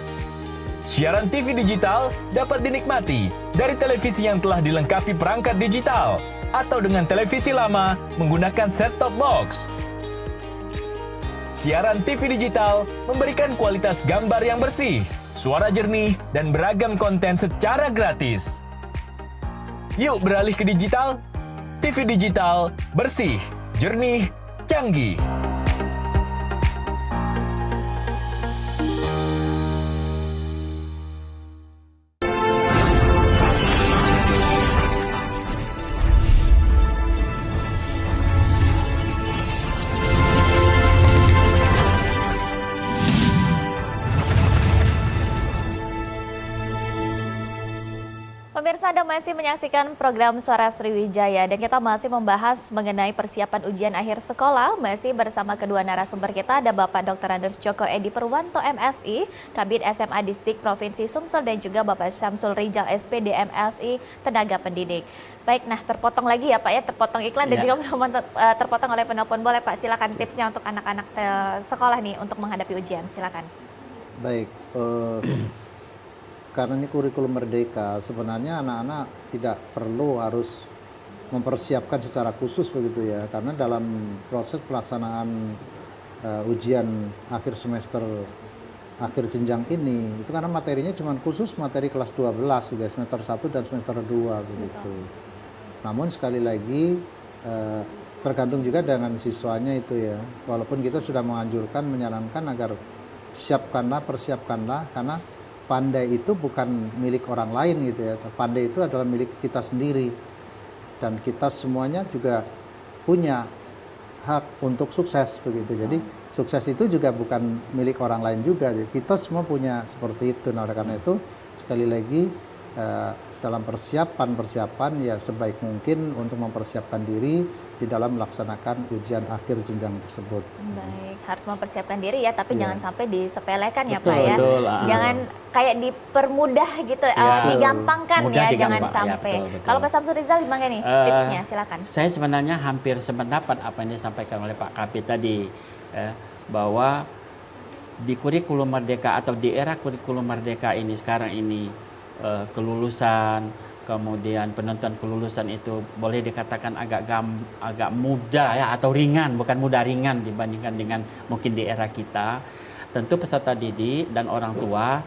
Siaran TV digital dapat dinikmati dari televisi yang telah dilengkapi perangkat digital atau dengan televisi lama menggunakan set-top box. Siaran TV digital memberikan kualitas gambar yang bersih, suara jernih, dan beragam konten secara gratis. Yuk beralih ke digital. TV digital bersih, jernih, canggih. Pemirsa, Anda masih menyaksikan program Suara Sriwijaya dan kita masih membahas mengenai persiapan ujian akhir sekolah. Masih bersama kedua narasumber kita, ada Bapak Dr. Andes Joko Edi Purwanto MSI, Kabid SMA Distrik Provinsi Sumsel, dan juga Bapak Syamsul Rijal SPD MSI Tenaga Pendidik. Baik, nah terpotong lagi ya Pak ya, terpotong iklan dan juga terpotong oleh penelpon. Boleh Pak, silakan tipsnya untuk anak-anak sekolah nih untuk menghadapi ujian, silakan. Baik, karena ini kurikulum merdeka, sebenarnya anak-anak tidak perlu harus mempersiapkan secara khusus begitu ya, karena dalam proses pelaksanaan ujian akhir semester akhir jenjang ini itu karena materinya cuma khusus materi kelas 12 ya, semester 1 dan semester 2 begitu. Namun sekali lagi tergantung juga dengan siswanya itu ya. Walaupun kita sudah menganjurkan, menyarankan agar persiapkanlah karena pandai itu bukan milik orang lain gitu ya. Pandai itu adalah milik kita sendiri dan kita semuanya juga punya hak untuk sukses begitu. Jadi sukses itu juga bukan milik orang lain juga. Kita semua punya seperti itu. Nah, oleh karena itu sekali lagi dalam persiapan ya sebaik mungkin untuk mempersiapkan diri di dalam melaksanakan ujian akhir jenjang tersebut. Baik, harus mempersiapkan diri ya, tapi jangan sampai disepelekan ya Betul, Pak ya. betul. Jangan kayak dipermudah gitu, digampangkan mudah ya, digampang. jangan sampai. Ya, betul. Kalau Pak Samsul Rizal gimana nih tipsnya? Silakan. Saya sebenarnya hampir sependapat apa yang disampaikan oleh Pak Kapit tadi, bahwa di kurikulum merdeka atau di era kurikulum merdeka ini sekarang ini kelulusan, kemudian penentuan kelulusan itu boleh dikatakan agak mudah ya, atau ringan, bukan mudah, ringan dibandingkan dengan mungkin di era kita. Tentu peserta didik dan orang tua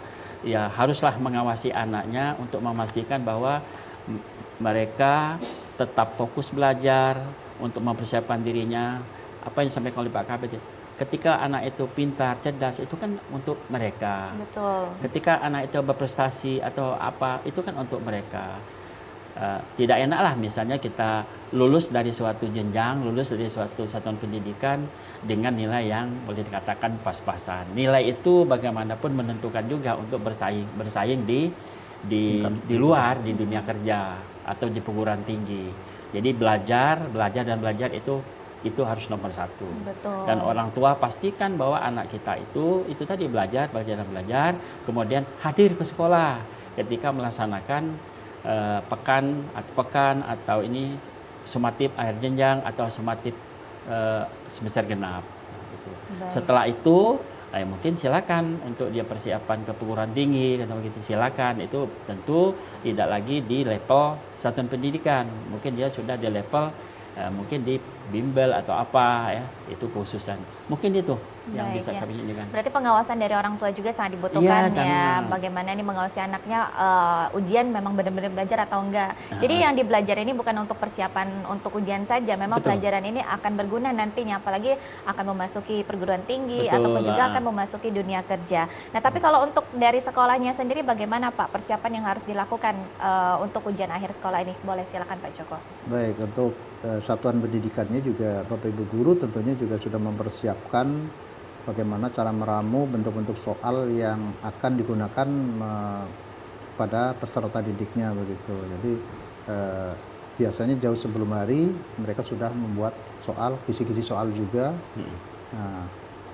ya haruslah mengawasi anaknya untuk memastikan bahwa mereka tetap fokus belajar untuk mempersiapkan dirinya. Apa yang disampaikan oleh Pak Kabit, ketika anak itu pintar, cerdas, itu kan untuk mereka. Betul. Ketika anak itu berprestasi atau apa, itu kan untuk mereka. Tidak enak lah misalnya kita lulus dari suatu jenjang, lulus dari suatu satuan pendidikan dengan nilai yang boleh dikatakan pas-pasan. Nilai itu bagaimanapun menentukan juga untuk bersaing di luar, di dunia kerja atau di perguruan tinggi. Jadi belajar itu harus nomor satu. Betul. Dan orang tua pastikan bahwa anak kita itu tadi belajar, kemudian hadir ke sekolah ketika melaksanakan pekan atau ini sumatif akhir jenjang atau sumatif semester genap. Gitu. Setelah itu mungkin silakan untuk dia persiapan ke perguruan tinggi atau begitu, silakan. Itu tentu tidak lagi di level satuan pendidikan, mungkin dia sudah di level mungkin di bimbel atau apa ya, itu khususan. Mungkin itu yang bisa kami jadikan. Berarti pengawasan dari orang tua juga sangat dibutuhkan ya. Bagaimana ini mengawasi anaknya ujian memang benar-benar belajar atau enggak. Jadi yang dipelajari ini bukan untuk persiapan untuk ujian saja, memang pelajaran ini akan berguna nantinya, apalagi akan memasuki perguruan tinggi ataupun juga akan memasuki dunia kerja. Nah, tapi kalau untuk dari sekolahnya sendiri bagaimana Pak persiapan yang harus dilakukan untuk ujian akhir sekolah ini? Boleh silakan Pak Joko. Baik, untuk satuan pendidikannya juga Bapak Ibu guru tentunya juga sudah mempersiapkan bagaimana cara meramu bentuk-bentuk soal yang akan digunakan pada peserta didiknya begitu. Jadi biasanya jauh sebelum hari mereka sudah membuat soal, kisi-kisi soal juga. Nah,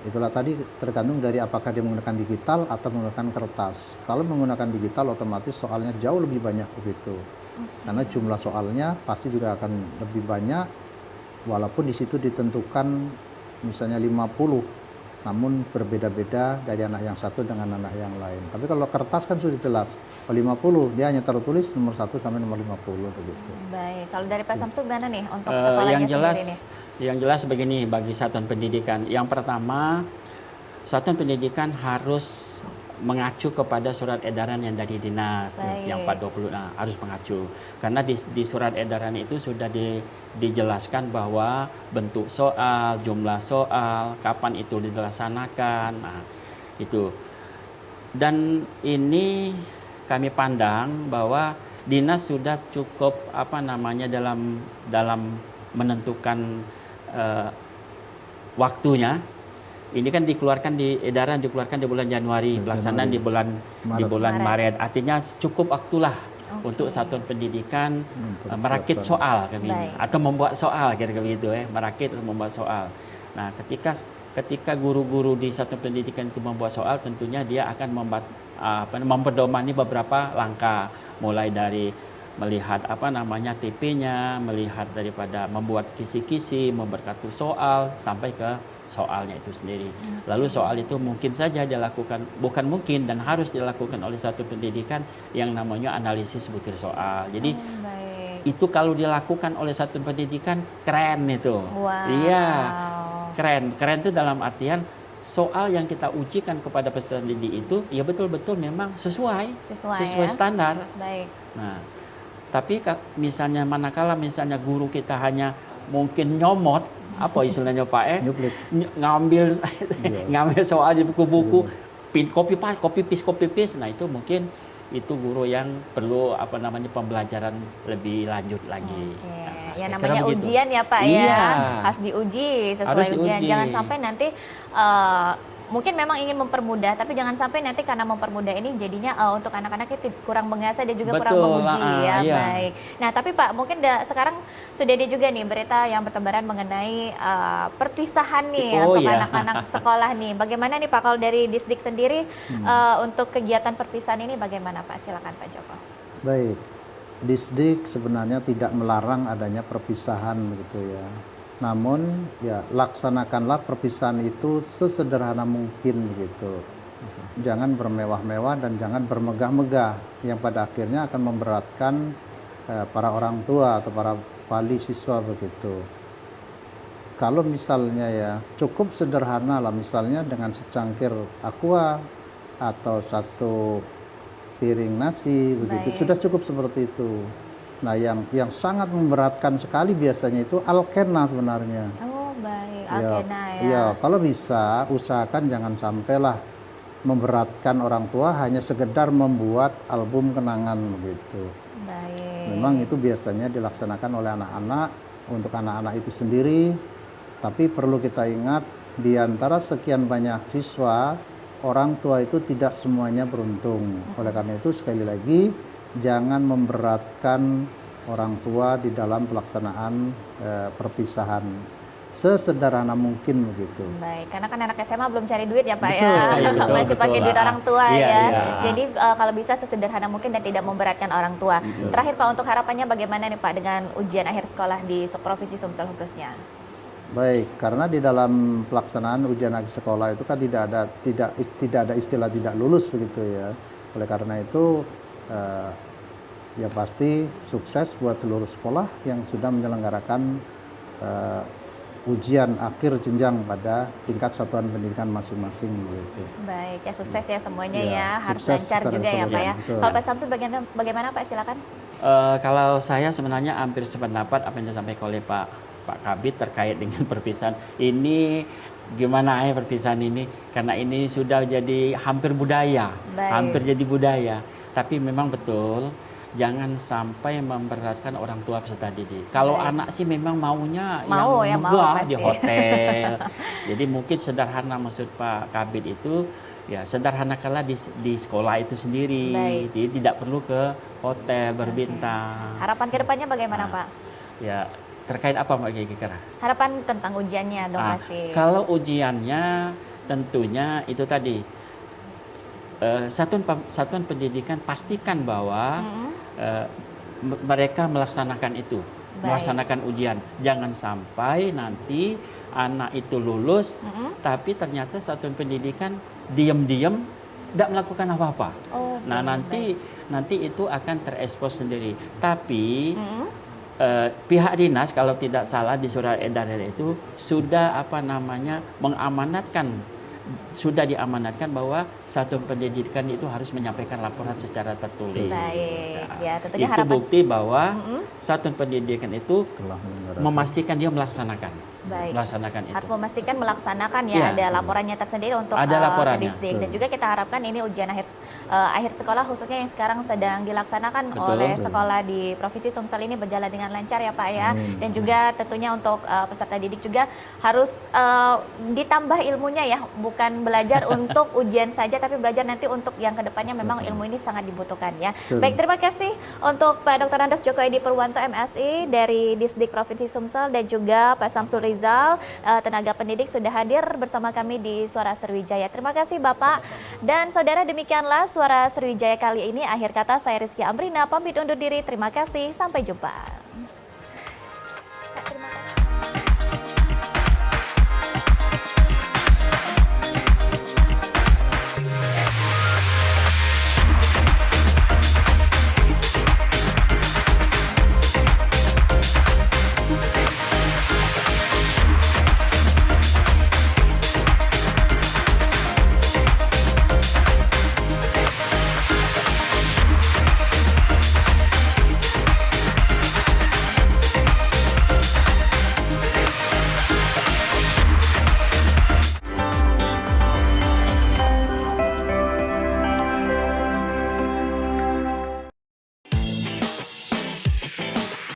itulah tadi tergantung dari apakah dia menggunakan digital atau menggunakan kertas. Kalau menggunakan digital otomatis soalnya jauh lebih banyak begitu. Karena jumlah soalnya pasti juga akan lebih banyak, walaupun di situ ditentukan misalnya 50, namun berbeda-beda dari anak yang satu dengan anak yang lain. Tapi kalau kertas kan sudah jelas, 50 dia hanya tertulis nomor 1 sampai nomor 50 begitu. Baik, kalau dari Pak Samsul gimana nih untuk sekolahnya sendiri nih? Yang jelas begini bagi satuan pendidikan. Yang pertama, satuan pendidikan harus mengacu kepada surat edaran yang dari dinas. Yang 420 harus mengacu, karena di surat edaran itu sudah dijelaskan bahwa bentuk soal, jumlah soal, kapan itu dilaksanakan. Nah, itu. Dan ini kami pandang bahwa dinas sudah cukup dalam menentukan waktunya. Ini kan dikeluarkan di bulan Januari, pelaksanaan di bulan Maret. Artinya cukup waktulah untuk satuan pendidikan merakit soal atau membuat soal kira-kira begitu merakit atau membuat soal. Nah, ketika guru-guru di satuan pendidikan itu membuat soal, tentunya dia akan memperdomani beberapa langkah, mulai dari melihat TP-nya, melihat daripada membuat kisi-kisi, membuat kartu soal sampai ke soalnya itu sendiri. Lalu soal itu mungkin saja dilakukan, bukan mungkin dan harus dilakukan oleh satu pendidikan yang namanya analisis butir soal. Jadi itu kalau dilakukan oleh satu pendidikan keren itu. Iya, keren. Keren itu dalam artian soal yang kita ujikan kepada peserta didik itu ya betul-betul memang sesuai ya? standar. Baik. Nah, tapi misalnya manakala misalnya guru kita hanya mungkin nyomot, apa istilahnya Pak ngambil ngambil soal di buku-buku, copy paste, nah itu mungkin itu guru yang perlu pembelajaran lebih lanjut lagi. Nah, ya namanya ujian ya Pak ya, harus diuji sesuai ujian. Jangan sampai nanti mungkin memang ingin mempermudah, tapi jangan sampai nanti karena mempermudah ini jadinya untuk anak-anak itu kurang mengasah dan juga kurang menguji ya. Baik. Nah tapi Pak mungkin sekarang sudah ada juga nih berita yang bertebaran mengenai perpisahan nih untuk anak-anak sekolah nih. Bagaimana nih Pak kalau dari Disdik sendiri untuk kegiatan perpisahan ini bagaimana Pak? Silakan Pak Joko. Baik, Disdik sebenarnya tidak melarang adanya perpisahan begitu ya. Namun ya laksanakanlah perpisahan itu sesederhana mungkin begitu. Jangan bermewah-mewah dan jangan bermegah-megah yang pada akhirnya akan memberatkan para orang tua atau para wali siswa begitu. Kalau misalnya ya cukup sederhana lah, misalnya dengan secangkir aqua atau satu piring nasi begitu sudah cukup seperti itu. Nah, yang sangat memberatkan sekali biasanya itu alkena sebenarnya. Oh, baik. Alkena ya. Iya, kalau bisa usahakan jangan sampailah memberatkan orang tua hanya sekedar membuat album kenangan begitu. Baik. Memang itu biasanya dilaksanakan oleh anak-anak untuk anak-anak itu sendiri. Tapi perlu kita ingat di antara sekian banyak siswa, orang tua itu tidak semuanya beruntung. Oleh karena itu sekali lagi jangan memberatkan orang tua di dalam pelaksanaan perpisahan. Sesederhana mungkin begitu. Baik, karena kan anak SMA belum cari duit ya Pak betul, masih pakai duit orang tua ya. Iya. Jadi kalau bisa sesederhana mungkin dan tidak memberatkan orang tua. Terakhir Pak, untuk harapannya bagaimana nih Pak dengan ujian akhir sekolah di Provinsi Sumsel khususnya? Baik, karena di dalam pelaksanaan ujian akhir sekolah itu kan tidak ada istilah tidak lulus begitu ya. Oleh karena itu ya pasti sukses buat seluruh sekolah yang sudah menyelenggarakan ujian akhir jenjang pada tingkat satuan pendidikan masing-masing. Gitu. Baik, ya sukses ya semuanya ya, harus lancar juga ya Pak ya. Kalau Pak Samsul bagaimana Pak, silakan. Kalau saya sebenarnya hampir sependapat apa yang disampaikan oleh Pak Kabid terkait dengan perpisahan ini. Gimana perpisahan ini, karena ini sudah jadi hampir budaya, hampir jadi budaya. Tapi memang betul, jangan sampai memberatkan orang tua peserta didik. Kalau anak sih memang maunya yang megah di hotel. Jadi mungkin sederhana maksud Pak Kabid itu, ya sederhanakanlah di sekolah itu sendiri. Jadi tidak perlu ke hotel berbintang. Harapan kedepannya bagaimana Pak? Ya terkait apa Mbak Kira? Harapan tentang ujiannya dong pasti. Kalau ujiannya tentunya itu tadi. Satuan pendidikan pastikan bahwa mereka melaksanakan itu, melaksanakan ujian. Jangan sampai nanti anak itu lulus, tapi ternyata satuan pendidikan diam-diam tidak melakukan apa-apa. Nah nanti itu akan terekspos sendiri. Tapi pihak dinas kalau tidak salah di surat edaran itu sudah sudah diamanatkan bahwa satuan pendidikan itu harus menyampaikan laporan secara tertulis. Baik, ya tentunya itu bukti bahwa satuan pendidikan itu memastikan dia melaksanakan. Melaksanakan itu. Harus memastikan melaksanakan ya, ada laporannya tersendiri untuk ke Disdik. Dan juga kita harapkan ini ujian akhir sekolah khususnya yang sekarang sedang dilaksanakan oleh sekolah di Provinsi Sumsel ini berjalan dengan lancar ya Pak ya. Dan juga tentunya untuk peserta didik juga harus ditambah ilmunya ya, bukan belajar untuk ujian saja tapi belajar nanti untuk yang kedepannya. Memang ilmu ini sangat dibutuhkan ya. Baik, terima kasih untuk Pak Dr. Andes Joko Edi Purwanto MSI dari Disdik Provinsi Sumsel dan juga Pak Samsul Rizal, tenaga pendidik sudah hadir bersama kami di Suara Sriwijaya. Terima kasih Bapak. Dan saudara, demikianlah Suara Sriwijaya kali ini. Akhir kata saya Rizky Amrina pamit undur diri. Terima kasih, sampai jumpa.